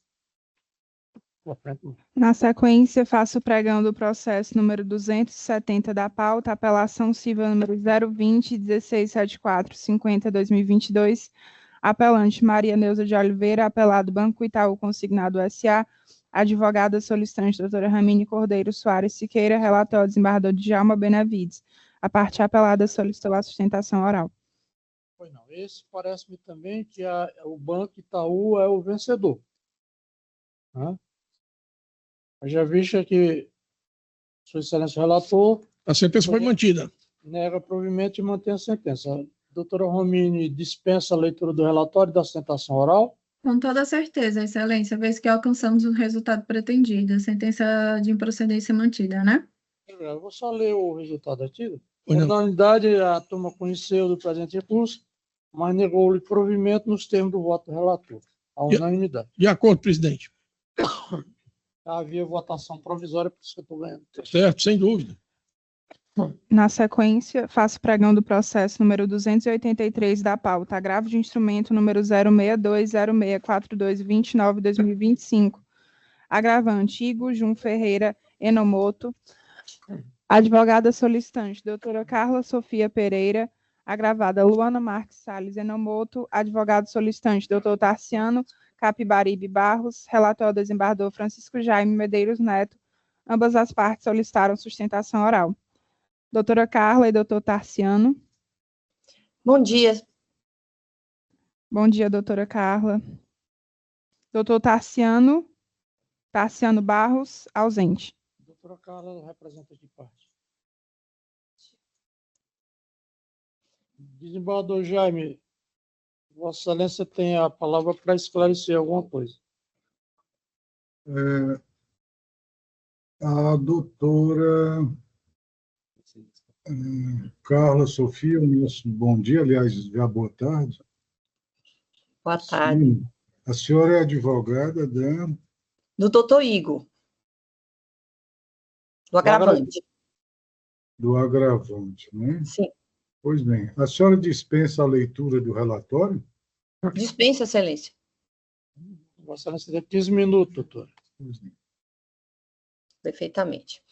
Na sequência, faço pregão do processo número 270 da pauta, apelação civil número 020-1674-50-2022, apelante Maria Neuza de Oliveira, apelado Banco Itaú Consignado S.A., advogada solicitante doutora Ramini Cordeiro Soares Siqueira, relator desembargador Djalma Benavides. A parte apelada solicitou a sustentação oral. Pois não. Esse parece-me também que o Banco Itaú é o vencedor. Já visto que Sua Excelência relator... A sentença foi mantida. Nega provimento e mantém a sentença. A doutora Romini dispensa a leitura do relatório da sustentação oral. Com toda certeza, excelência, vez que alcançamos o resultado pretendido. A sentença de improcedência mantida, né? Eu vou só ler o resultado aqui. Por unanimidade, a turma conheceu do presente recurso, mas negou-lhe provimento nos termos do voto do relator. A unanimidade. De acordo, presidente. Havia votação provisória, por isso que eu estou ganhando. Certo, sem dúvida. Na sequência, faço pregão do processo número 283 da pauta, agravo de instrumento número 062064229-2025, agravante Igor Jun Ferreira Enomoto, advogada solicitante, doutora Carla Sofia Pereira, agravada Luana Marques Salles Enomoto, advogado solicitante, doutor Tarciano Capibaribe Barros, relator ao desembargador Francisco Jaime Medeiros Neto, ambas as partes solicitaram sustentação oral. Doutora Carla e doutor Tarciano. Bom dia. Bom dia, doutora Carla. Doutor Tarciano Barros, ausente. Doutora Carla representa de parte. Desembargador Jaime, Vossa Excelência tem a palavra para esclarecer alguma coisa. A doutora Carla, Sofia, nosso bom dia, aliás, já boa tarde. Boa tarde. Sim. A senhora é advogada do doutor Igor, do agravante. Do agravante, né? Sim. Pois bem. A senhora dispensa a leitura do relatório? Dispensa, excelência. Vossa Excelência tem 15 minutos, doutor. Perfeitamente.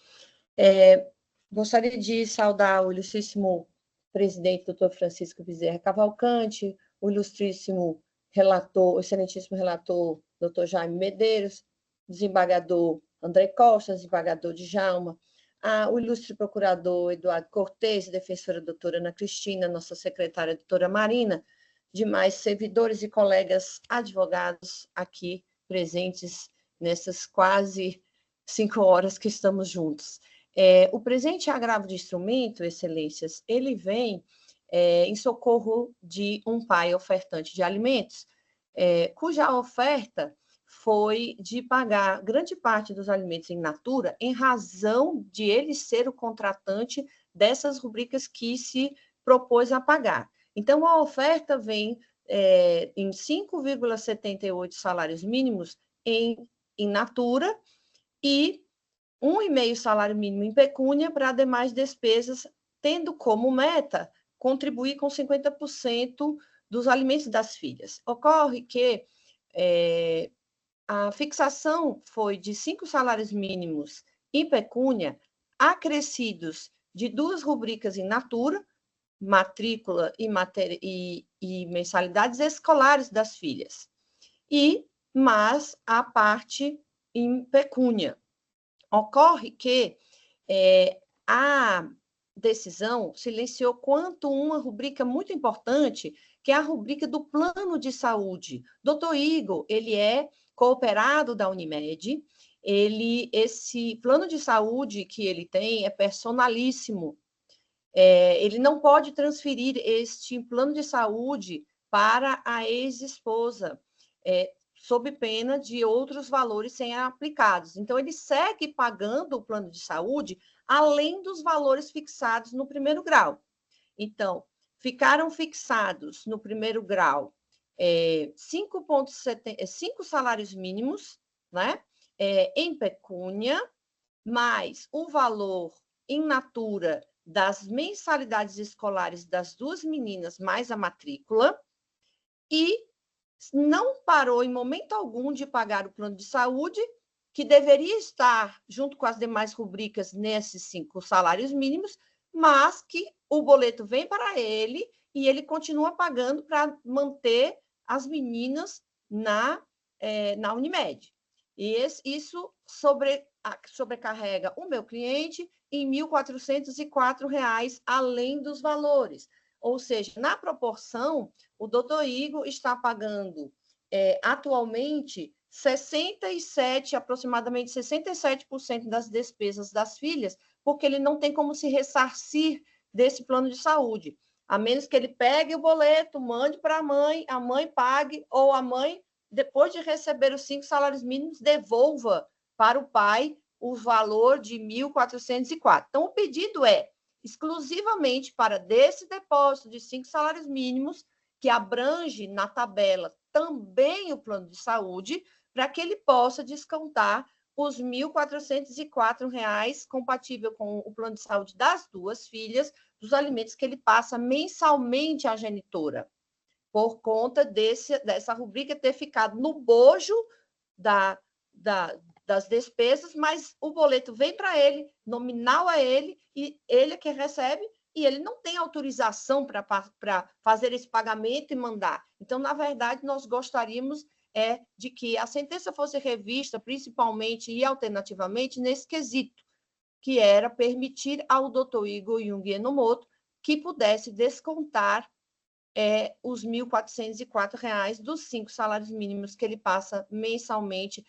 Gostaria de saudar o ilustríssimo presidente, doutor Francisco Bezerra Cavalcante, o ilustríssimo relator, o excelentíssimo relator, doutor Jaime Medeiros, desembargador André Costa, desembargador Djalma, o ilustre procurador Eduardo Cortes, defensora doutora Ana Cristina, nossa secretária doutora Marina, demais servidores e colegas advogados aqui presentes nessas quase 5 horas que estamos juntos. O presente agravo de instrumento, excelências, ele vem em socorro de um pai ofertante de alimentos, cuja oferta foi de pagar grande parte dos alimentos in natura em razão de ele ser o contratante dessas rubricas que se propôs a pagar. Então, a oferta vem em 5,78 salários mínimos in natura e 1,5 salário mínimo em pecúnia para demais despesas, tendo como meta contribuir com 50% dos alimentos das filhas. Ocorre que a fixação foi de 5 salários mínimos em pecúnia, acrescidos de 2 rubricas in natura, matrícula e mensalidades escolares das filhas, mas a parte em pecúnia. Ocorre que a decisão silenciou quanto uma rubrica muito importante, que é a rubrica do plano de saúde. Doutor Igor, ele é cooperado da Unimed, esse plano de saúde que ele tem é personalíssimo. Ele não pode transferir este plano de saúde para a ex-esposa, sob pena de outros valores serem aplicados. Então, ele segue pagando o plano de saúde além dos valores fixados no primeiro grau. Então, ficaram fixados no primeiro grau 5 salários mínimos, né, em pecúnia, mais o valor in natura das mensalidades escolares das 2 meninas, mais a matrícula, e não parou em momento algum de pagar o plano de saúde, que deveria estar junto com as demais rubricas nesses 5 salários mínimos, mas que o boleto vem para ele e ele continua pagando para manter as meninas na Unimed. E isso sobrecarrega o meu cliente em R$ 1.404, além dos valores. Ou seja, na proporção, o doutor Igor está pagando atualmente aproximadamente 67% das despesas das filhas, porque ele não tem como se ressarcir desse plano de saúde, a menos que ele pegue o boleto, mande para a mãe pague, ou a mãe, depois de receber os 5 salários mínimos, devolva para o pai o valor de R$ 1.404. Então, o pedido é exclusivamente para desse depósito de 5 salários mínimos, que abrange na tabela também o plano de saúde, para que ele possa descontar os R$ 1.404, compatível com o plano de saúde das 2 filhas, dos alimentos que ele passa mensalmente à genitora, por conta dessa rubrica ter ficado no bojo das despesas, mas o boleto vem para ele, nominal a ele, e ele é que recebe, e ele não tem autorização para fazer esse pagamento e mandar. Então, na verdade, nós gostaríamos de que a sentença fosse revista, principalmente e alternativamente, nesse quesito, que era permitir ao doutor Igor Jung Enomoto que pudesse descontar os R$ 1.404 dos 5 salários mínimos que ele passa mensalmente,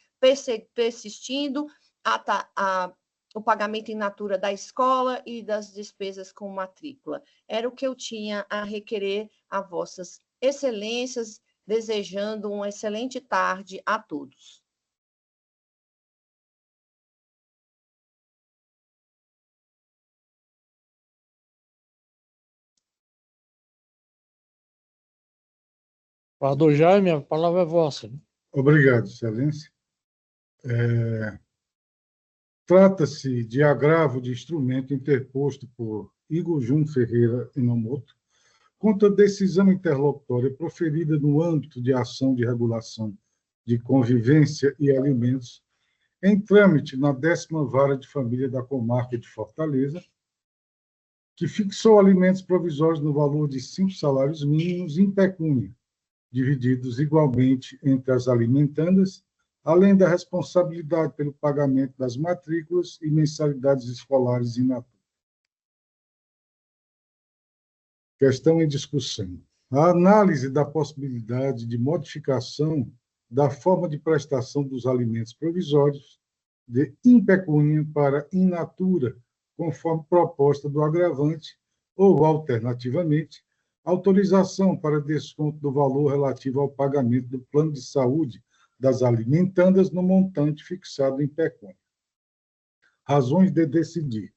persistindo o pagamento in natura da escola e das despesas com matrícula. Era o que eu tinha a requerer a vossas excelências, desejando uma excelente tarde a todos. Embargador Jaime, a palavra é vossa. Obrigado, Excelência. Trata-se de agravo de instrumento interposto por Igor Jun Ferreira Enomoto contra decisão interlocutória proferida no âmbito de ação de regulação de convivência e alimentos em trâmite na 10ª Vara de Família da Comarca de Fortaleza, que fixou alimentos provisórios no valor de 5 salários mínimos em pecúnia, divididos igualmente entre as alimentandas, além da responsabilidade pelo pagamento das matrículas e mensalidades escolares in natura. Questão em discussão. A análise da possibilidade de modificação da forma de prestação dos alimentos provisórios de in pecúnia para in natura, conforme proposta do agravante, ou, alternativamente, autorização para desconto do valor relativo ao pagamento do plano de saúde das alimentandas no montante fixado em pecúnia. Razões de decidir.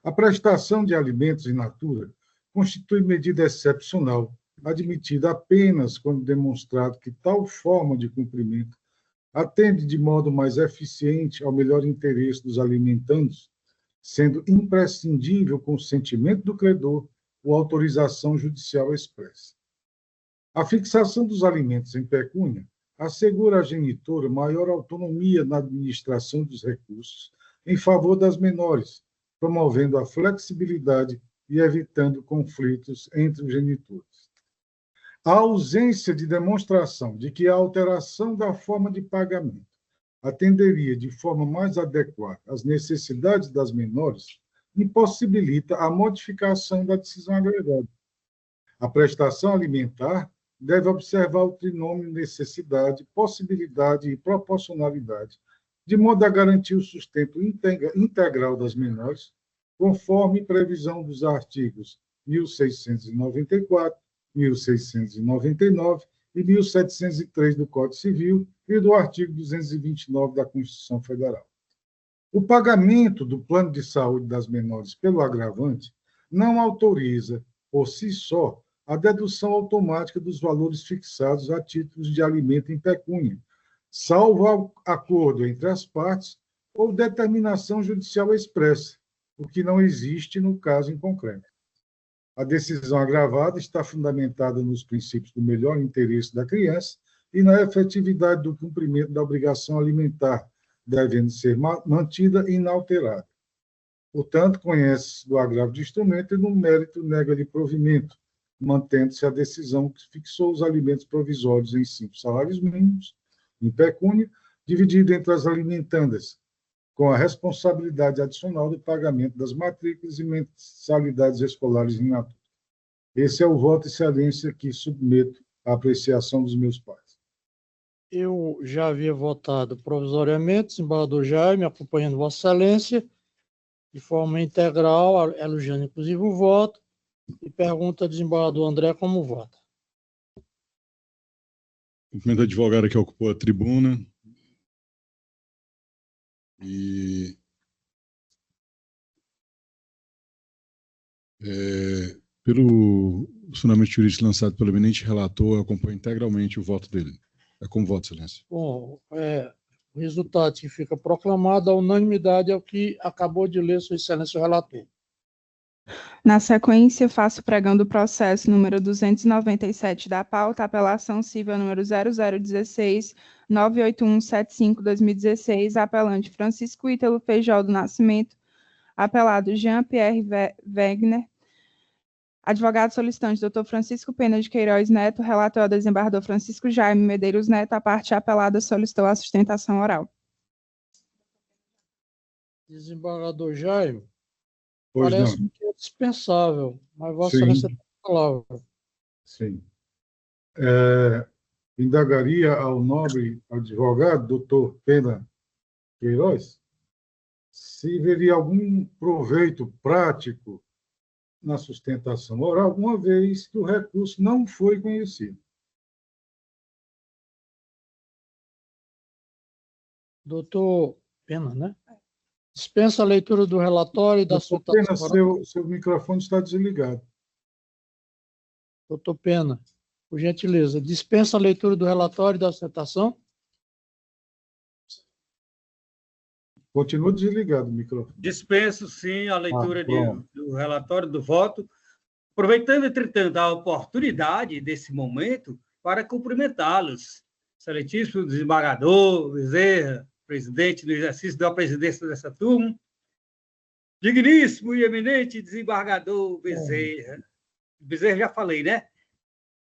A prestação de alimentos in natura constitui medida excepcional, admitida apenas quando demonstrado que tal forma de cumprimento atende de modo mais eficiente ao melhor interesse dos alimentandos, sendo imprescindível o consentimento do credor ou autorização judicial expressa. A fixação dos alimentos em pecúnia assegura à genitora maior autonomia na administração dos recursos em favor das menores, promovendo a flexibilidade e evitando conflitos entre os genitores. A ausência de demonstração de que a alteração da forma de pagamento atenderia de forma mais adequada às necessidades das menores impossibilita a modificação da decisão agregada. A prestação alimentar deve observar o trinômio necessidade, possibilidade e proporcionalidade, de modo a garantir o sustento integral das menores, conforme previsão dos artigos 1694, 1699 e 1703 do Código Civil e do artigo 229 da Constituição Federal. O pagamento do plano de saúde das menores pelo agravante não autoriza, por si só, a dedução automática dos valores fixados a títulos de alimento em pecúnia, salvo acordo entre as partes ou determinação judicial expressa, o que não existe no caso em concreto. A decisão agravada está fundamentada nos princípios do melhor interesse da criança e na efetividade do cumprimento da obrigação alimentar, devendo ser mantida inalterada. Portanto, conhece do agravo de instrumento e, no mérito, nega-lhe provimento, mantendo-se a decisão que fixou os alimentos provisórios em 5 salários mínimos, em pecúnia, dividido entre as alimentandas, com a responsabilidade adicional do pagamento das matrículas e mensalidades escolares in natura. Esse é o voto, Excelência, que submeto à apreciação dos meus pares. Eu já havia votado provisoriamente, desembargador Jaime, acompanhando Vossa Excelência, de forma integral, elogiando inclusive o voto, e pergunta ao desembargador André como vota. Cumprimento o advogado que ocupou a tribuna. E pelo fundamento jurídico lançado pelo eminente relator, eu acompanho integralmente o voto dele. É como voto, Excelência. Bom, o resultado que fica proclamado, a unanimidade é o que acabou de ler Sua Excelência o relator. Na sequência, faço pregando o processo número 297 da pauta, apelação civil número 0016-98175-2016, apelante Francisco Ítalo Feijó do Nascimento, apelado Jean-Pierre Wegner, advogado solicitante Dr. Francisco Pena de Queiroz Neto, relator ao desembargador Francisco Jaime Medeiros Neto, a parte apelada solicitou a sustentação oral. Desembargador Jaime, Pois parece não. que é dispensável, mas Vossa Sim. Excelência tem a palavra. Sim. Indagaria ao nobre advogado, doutor Pena Queiroz, se veria algum proveito prático na sustentação oral, uma vez que o recurso não foi conhecido. Doutor Pena, né? Dispensa a leitura do relatório e da Doutor Pena, sustentação oral. seu microfone está desligado. Doutor Pena, por gentileza, dispensa a leitura do relatório e da sustentação. Continua desligado o microfone. Dispenso, sim, a leitura do relatório do voto, aproveitando, entretanto, a oportunidade desse momento para cumprimentá-los. Excelentíssimo desembargador Bezerra, presidente do exercício da presidência dessa turma, digníssimo e eminente desembargador Bezerra. Bezerra já falei, né?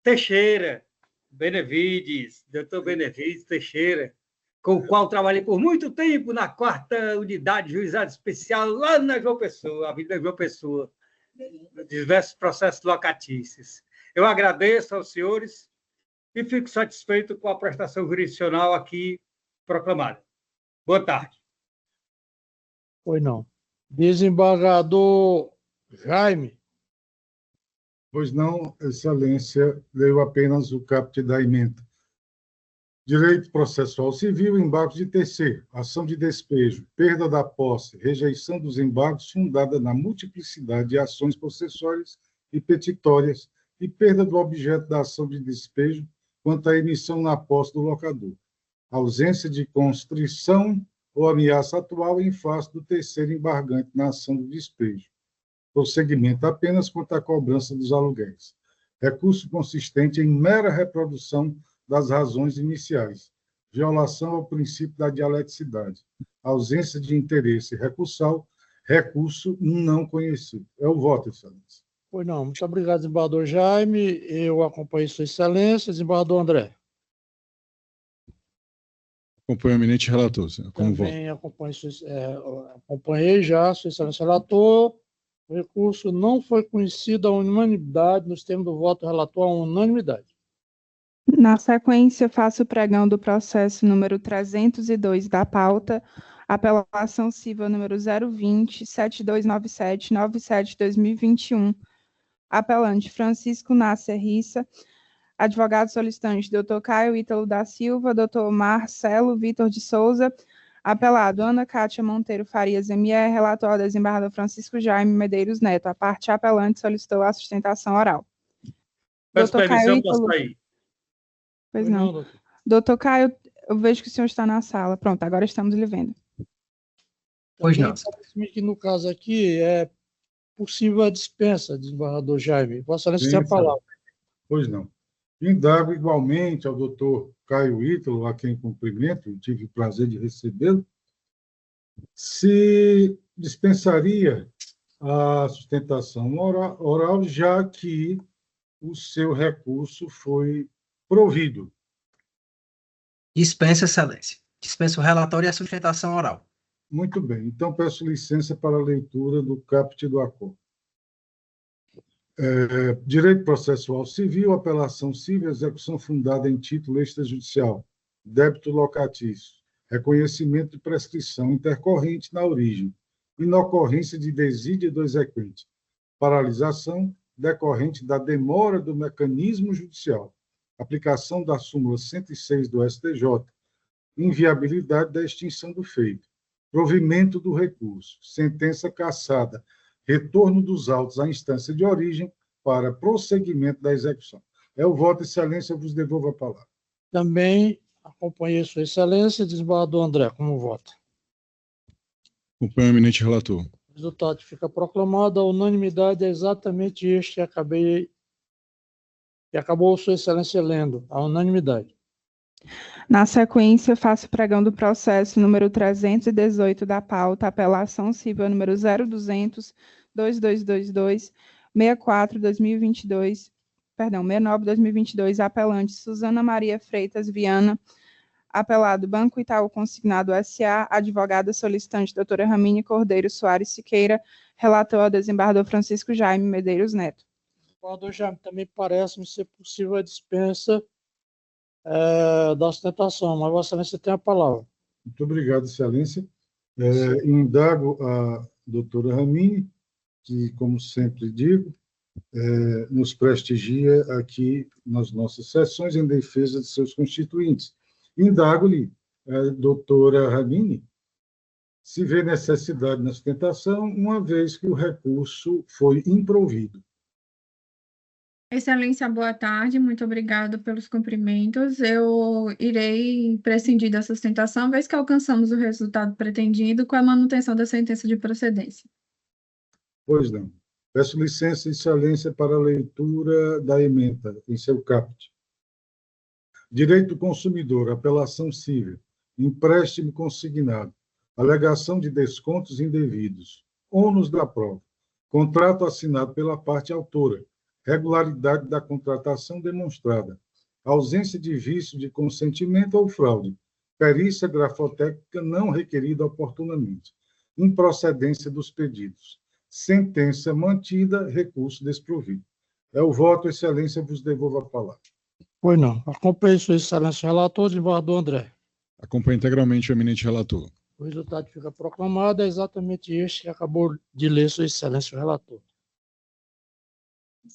Teixeira, Benevides, doutor Benevides Teixeira, com o qual trabalhei por muito tempo na 4ª Unidade de Juizado Especial, lá na João Pessoa, Avenida João Pessoa, diversos processos locatícios. Eu agradeço aos senhores e fico satisfeito com a prestação jurisdicional aqui proclamada. Boa tarde. Pois não. Desembargador Jaime. Pois não, Excelência, leio apenas o caput da emenda. Direito processual civil, embargos de terceiro, ação de despejo, perda da posse, rejeição dos embargos fundada na multiplicidade de ações possessórias e petitórias e perda do objeto da ação de despejo quanto à emissão na posse do locador. Ausência de constrição ou ameaça atual em face do terceiro embargante na ação de despejo. Prosseguimento apenas quanto à cobrança dos aluguéis. Recurso consistente em mera reprodução das razões iniciais. Violação ao princípio da dialeticidade. Ausência de interesse recursal. Recurso não conhecido. É o voto, Excelência. Pois não. Muito obrigado, desembargador Jaime. Eu acompanhei Sua Excelência. Desembargador André. Acompanho o eminente relator, senhor. Como voto? Também acompanhei já, Sua Excelência relator. O recurso não foi conhecido à unanimidade, nos termos do voto relator, à unanimidade. Na sequência, faço o pregão do processo número 302 da pauta, apelação civil número 020-7297-97-2021. Apelante Francisco Nasser Rissa, advogado solicitante Dr. Caio Ítalo da Silva, Dr. Marcelo Vitor de Souza, apelado Ana Cátia Monteiro Farias MR, relator desembargador Francisco Jaime Medeiros Neto. A parte apelante solicitou a sustentação oral. Peço permissão, posso sair? Pois não. Doutor Caio, eu vejo que o senhor está na sala. Pronto, agora estamos lhe vendo. Pois não. Que no caso aqui é possível a dispensa, desembargador Jaime. Vossa Excelência tem a palavra. Pois não. Indago igualmente ao doutor Caio Ítalo, a quem cumprimento, e tive o prazer de recebê-lo, se dispensaria a sustentação oral, já que o seu recurso foi provido. Dispensa, Excelência. Dispensa o relatório e a sustentação oral. Muito bem. Então, peço licença para a leitura do caput do acordo. Direito processual civil, apelação civil, execução fundada em título extrajudicial, débito locatício, reconhecimento de prescrição intercorrente na origem, inocorrência de desídia do exequente, paralisação decorrente da demora do mecanismo judicial, aplicação da súmula 106 do STJ, inviabilidade da extinção do feito, provimento do recurso, sentença cassada, retorno dos autos à instância de origem para prosseguimento da execução. É o voto, Excelência, eu vos devolvo a palavra. Também acompanhei Sua Excelência, desembargador André, como voto. Acompanho o eminente relator. O resultado fica proclamado, a unanimidade é exatamente este que acabou Sua Excelência lendo, a unanimidade. Na sequência, faço pregão do processo número 318 da pauta, apelação civil número 02-22-22-64-2022, apelante Suzana Maria Freitas Viana, apelado Banco Itaú Consignado S.A., advogada solicitante doutora Ramine Cordeiro Soares Siqueira, relator ao desembargador Francisco Jaime Medeiros Neto. Desembargador Jaime, também parece-me ser possível a dispensa da sustentação, mas Vossa Excelência tem a palavra. Muito obrigado, Excelência. Indago a doutora Ramine, que, como sempre digo, nos prestigia aqui nas nossas sessões em defesa de seus constituintes. Indago-lhe, doutora Ramine, se vê necessidade na sustentação, uma vez que o recurso foi improvido. Excelência, boa tarde. Muito obrigado pelos cumprimentos. Eu irei prescindir da sustentação, vez que alcançamos o resultado pretendido com a manutenção da sentença de procedência. Pois não. Peço licença, Excelência, para a leitura da ementa em seu caput. Direito do consumidor, apelação civil, empréstimo consignado, alegação de descontos indevidos, ônus da prova, contrato assinado pela parte autora, regularidade da contratação demonstrada, ausência de vício de consentimento ou fraude, perícia grafotécnica não requerida oportunamente, improcedência dos pedidos, sentença mantida, recurso desprovido. É o voto, Excelência, vos devolvo a palavra. Pois não. Acompanhe Sua Excelência o relator, desembargador André. Acompanho integralmente o eminente relator. O resultado fica proclamado, é exatamente este que acabou de ler Sua Excelência o relator.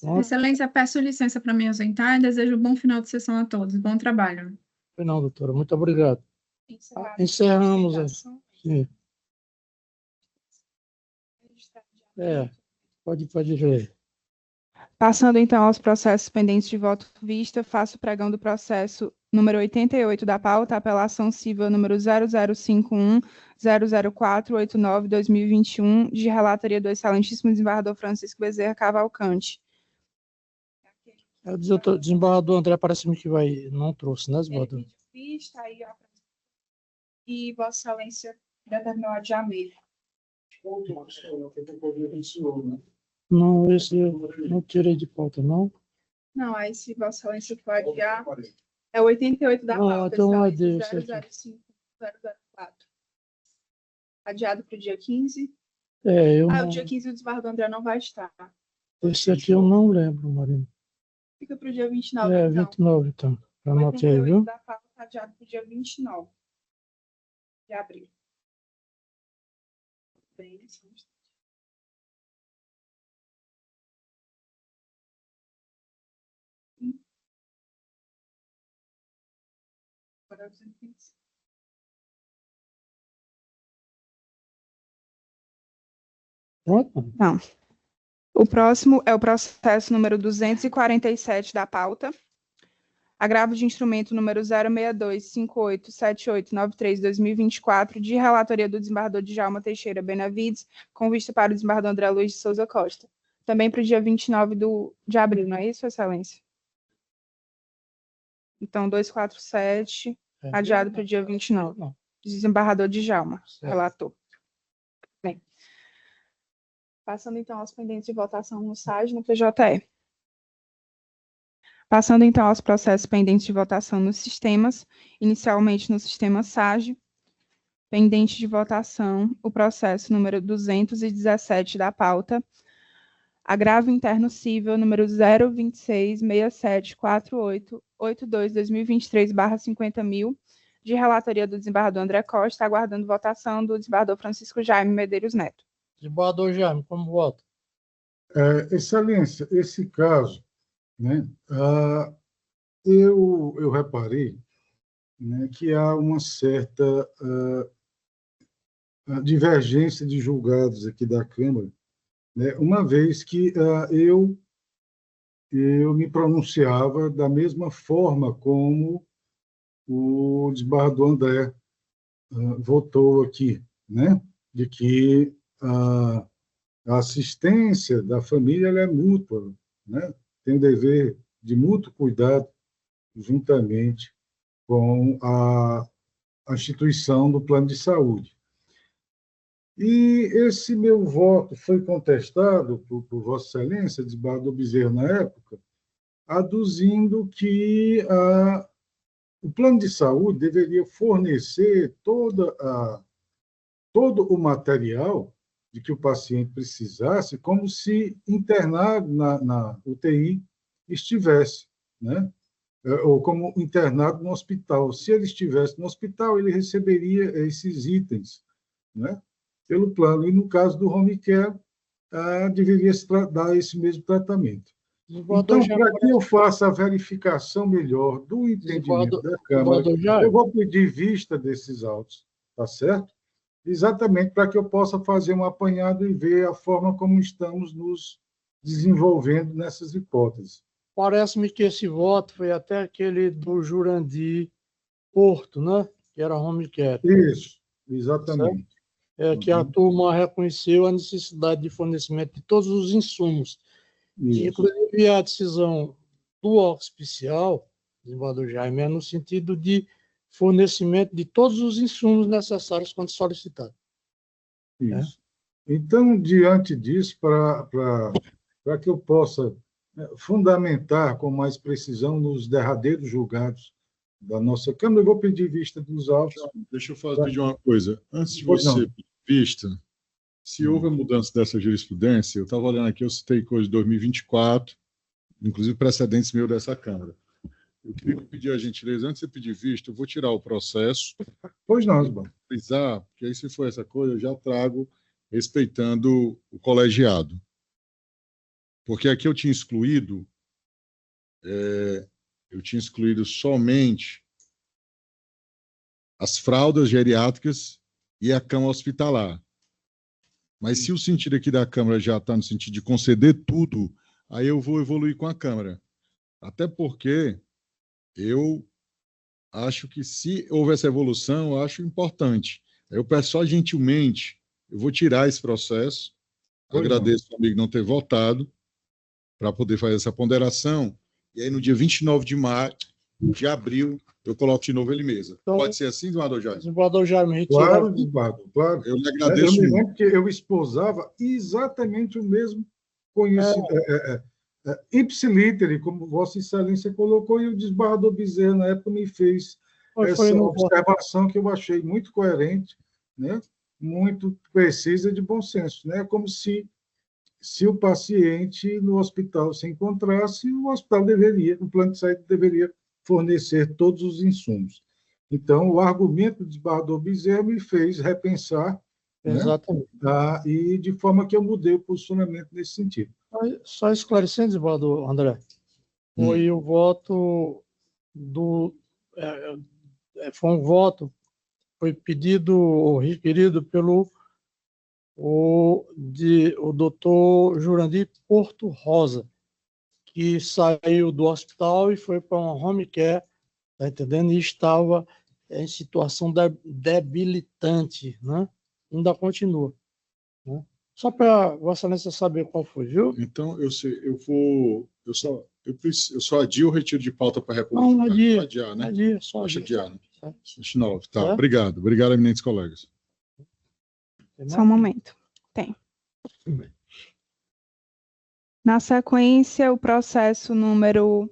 Pronto. Excelência, peço licença para me ausentar e desejo um bom final de sessão a todos. Bom trabalho. Pois não, doutora. Muito obrigado. Encerramos. Sim. Pode ler. Passando, então, aos processos pendentes de voto vista, faço pregão do processo número 88 da pauta, apelação civil número 0051-00489-2021, de relatoria do excelentíssimo desembargador Francisco Bezerra Cavalcante. O desembargador André parece-me que não trouxe, né, desembargador? Vista, aí, ó, e Vossa Excelência determinou adiamento. Não, esse eu não tirei de pauta, não. Não, aí se Vossa Excelência pode adiar, é o 88 da pauta, então Excelência, 005-004. Adiado para o dia 15? O dia 15 o desembargador André não vai estar. Esse aqui eu não lembro, Marina. Fica para o dia 29, então. 29, então. Anote aí, viu? Da pauta, adiado para o dia 29 de abril. Bem, Não. O próximo é o processo número 247 da pauta. Agravo de instrumento número 062587893-2024, de relatoria do desembargador Djalma Teixeira Benavides, com vista para o desembargador André Luiz de Souza Costa. Também para o dia 29 de abril, não é isso, Excelência? Então, 247, adiado para o dia 29. Desembargador Djalma, relator. Bem. Passando, então, aos pendentes de votação no SAG e no PJE. Passando, então, aos processos pendentes de votação nos sistemas, inicialmente no sistema SAG, pendente de votação, o processo número 217 da pauta, agravo interno civil número 026674882-2023/50.000, de relatoria do desembargador André Costa, aguardando votação do desembargador Francisco Jaime Medeiros Neto. Desembargador Jaime, como vota? Excelência, esse caso, né, eu reparei, né, que há uma certa divergência de julgados aqui da Câmara, né, uma vez que eu me pronunciava da mesma forma como o desembargador André votou aqui, né, de que a assistência da família ela é mútua, né, tem um dever de mútuo cuidado juntamente com a instituição do plano de saúde. E esse meu voto foi contestado por Vossa Excelência, desembargador Bezerra, na época, aduzindo que o plano de saúde deveria fornecer todo o material de que o paciente precisasse, como se internado na UTI estivesse, né? Ou como internado no hospital. Se ele estivesse no hospital, ele receberia esses itens, né, pelo plano. E, no caso do home care, deveria se dar esse mesmo tratamento. Então, para que eu faça a verificação melhor do entendimento da Câmara, eu vou pedir vista desses autos, tá certo? Exatamente para que eu possa fazer um apanhado e ver a forma como estamos nos desenvolvendo nessas hipóteses. parece-me que esse voto foi até aquele do Jurandir Porto, né? Que era home care. Isso, exatamente. É que a turma reconheceu a necessidade de fornecimento de todos os insumos. Isso. Inclusive, a decisão do auspicial, desembargador Jaime, é no sentido de fornecimento de todos os insumos necessários quando solicitado. Isso. Então, diante disso, para que eu possa fundamentar com mais precisão nos derradeiros julgados da nossa Câmara, eu vou pedir vista dos autos. Deixa eu pedir uma coisa. Antes de você pedir vista, se houve a mudança dessa jurisprudência, eu estava olhando aqui, eu citei coisa de 2024, inclusive precedentes meus dessa Câmara. Eu queria pedir a gentileza, antes de você pedir vista, eu vou tirar o processo. Pois não, Osmar. Porque aí, se for essa coisa, eu já trago respeitando o colegiado. Porque aqui eu tinha excluído somente as fraldas geriátricas e a cama hospitalar. Mas se o sentido aqui da Câmara já está no sentido de conceder tudo, aí eu vou evoluir com a Câmara. Até porque eu acho que, se houver essa evolução, eu acho importante. Eu peço só gentilmente, eu vou tirar esse processo, agradeço ao amigo não ter votado, para poder fazer essa ponderação, e aí no dia 29 de abril, eu coloco de novo ele mesa. Então, pode ser assim, desembargador Jaime? Desembargador Jaime, claro, desembargador, claro. Eu lhe agradeço. Eu me lembro que eu esposava exatamente o mesmo conhecimento, ipsilítere, como Vossa Excelência colocou, e o desembargador Bezerra, na época, me fez essa observação que eu achei muito coerente, né? Muito precisa, de bom senso, né? Como se o paciente no hospital se encontrasse, o hospital o plano de saúde deveria fornecer todos os insumos. Então, o argumento do desembargador Bezerra me fez repensar, exatamente, né? E de forma que eu mudei o posicionamento nesse sentido. Só esclarecendo, desembargador André, foi o voto foi um voto, foi pedido ou requerido pelo o doutor Jurandir Porto Rosa, que saiu do hospital e foi para uma home care, tá entendendo? E estava em situação debilitante, né? Ainda continua, né? Só para Vossa Excelência saber qual foi, viu? Então, eu só adio o retiro de pauta para a República. Não, adia. Adiar, né? Adia, só adia. Adiar, né? 29, tá. Obrigado. Obrigado, eminentes colegas. Só um momento. Tem. Na sequência, o processo número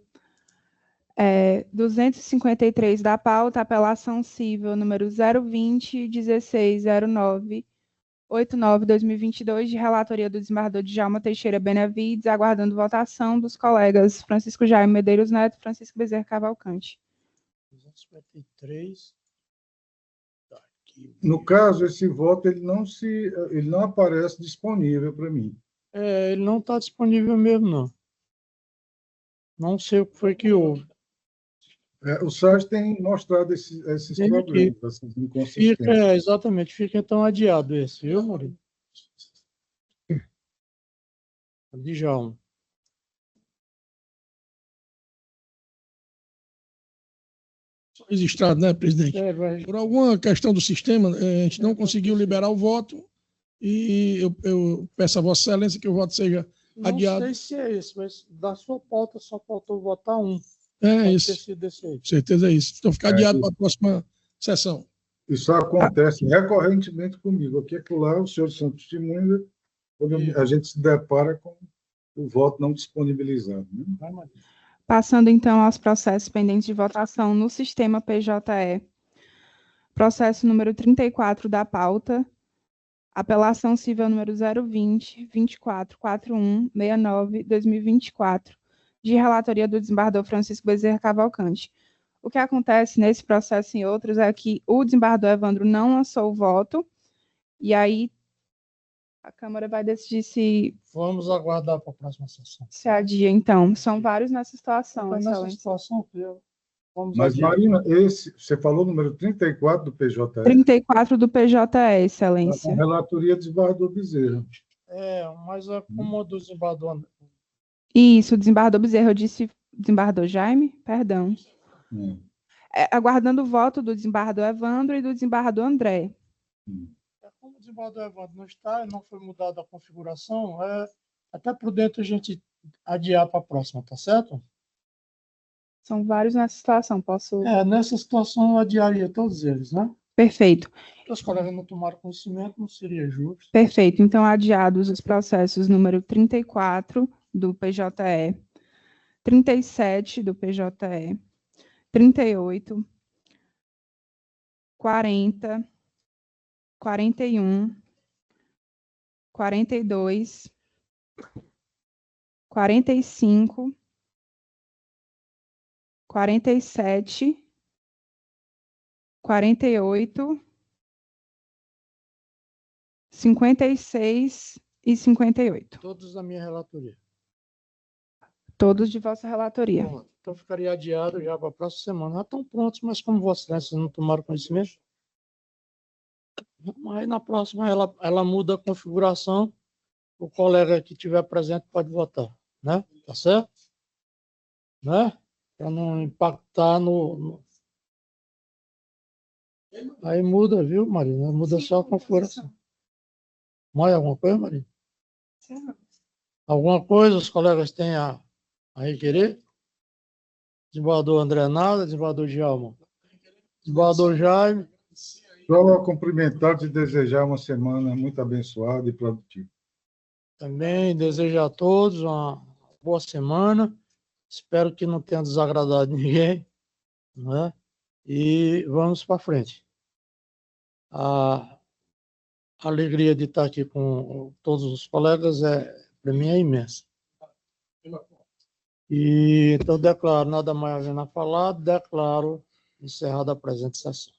253 da pauta, apelação civil número 020-1609-89-2022, de relatoria do desembargador Djalma Teixeira Benavides, aguardando votação dos colegas Francisco Jaime Medeiros Neto e Francisco Bezerra Cavalcante. 253. No caso, esse voto ele não aparece disponível para mim. Ele não está disponível mesmo, não. Não sei o que foi que houve. O SAG tem mostrado esses problemas, essas inconsistências. Exatamente, fica então adiado esse, viu, Maurício? Djalma. Registrado, né, presidente? Por alguma questão do sistema, a gente não conseguiu liberar o voto e eu peço a Vossa Excelência que o voto seja adiado. Não sei se é isso, mas da sua pauta só faltou votar um. Isso. Certeza é isso. Então, fica adiado para a próxima sessão. Isso acontece recorrentemente comigo. Aqui é lá, o senhor são testemunhas, quando a gente se depara com o voto não disponibilizado. Né? Passando, então, aos processos pendentes de votação no sistema PJE. Processo número 34 da pauta, apelação civil número 020-2441-69-2024, de relatoria do desembargador Francisco Bezerra Cavalcante. O que acontece nesse processo e em outros é que o desembargador Evandro não lançou o voto, e aí a Câmara vai decidir se... Vamos aguardar para a próxima sessão. Se adia, então. São vários nessa situação. Nessa situação, mas, Marina, você falou o número 34 do PJE? 34 do PJE, Excelência. A relatoria do desembargador Bezerra. Mas é como o do desembargador Isso, desembargador Bezerra, eu disse desembargador Jaime, perdão. Aguardando o voto do desembargador Evandro e do desembargador André. Como o desembargador Evandro não está, não foi mudada a configuração, é até prudente a gente adiar para a próxima, tá certo? São vários nessa situação, posso... Nessa situação eu adiaria todos eles, né? Perfeito. Porque os colegas não tomaram conhecimento, não seria justo. Perfeito. Então, adiados os processos número 34 do PJE, 37 do PJE, 38, 40, 41, 42, 45, 47, 48, 56 e 58. Todos da minha relatoria. Todos de vossa relatoria. Bom, então ficaria adiado já para a próxima semana. Já estão prontos, mas como Vossa Excelência não tomaram conhecimento, aí na próxima ela muda a configuração. O colega que estiver presente pode votar, né? Tá certo? Né? Para não impactar no... Aí muda, viu, Marina? Muda só a configuração. Mais alguma coisa, Marina? Alguma coisa os colegas têm a requerer? Desembargador André nada, desembargador Djalma. Desembargador Jaime. Só cumprimentar e desejar uma semana muito abençoada e produtiva. Também desejo a todos uma boa semana. Espero que não tenha desagradado ninguém, né? E vamos para frente. A alegria de estar aqui com todos os colegas para mim é imensa. E então declaro, nada mais havendo a falar, declaro encerrada a presente sessão.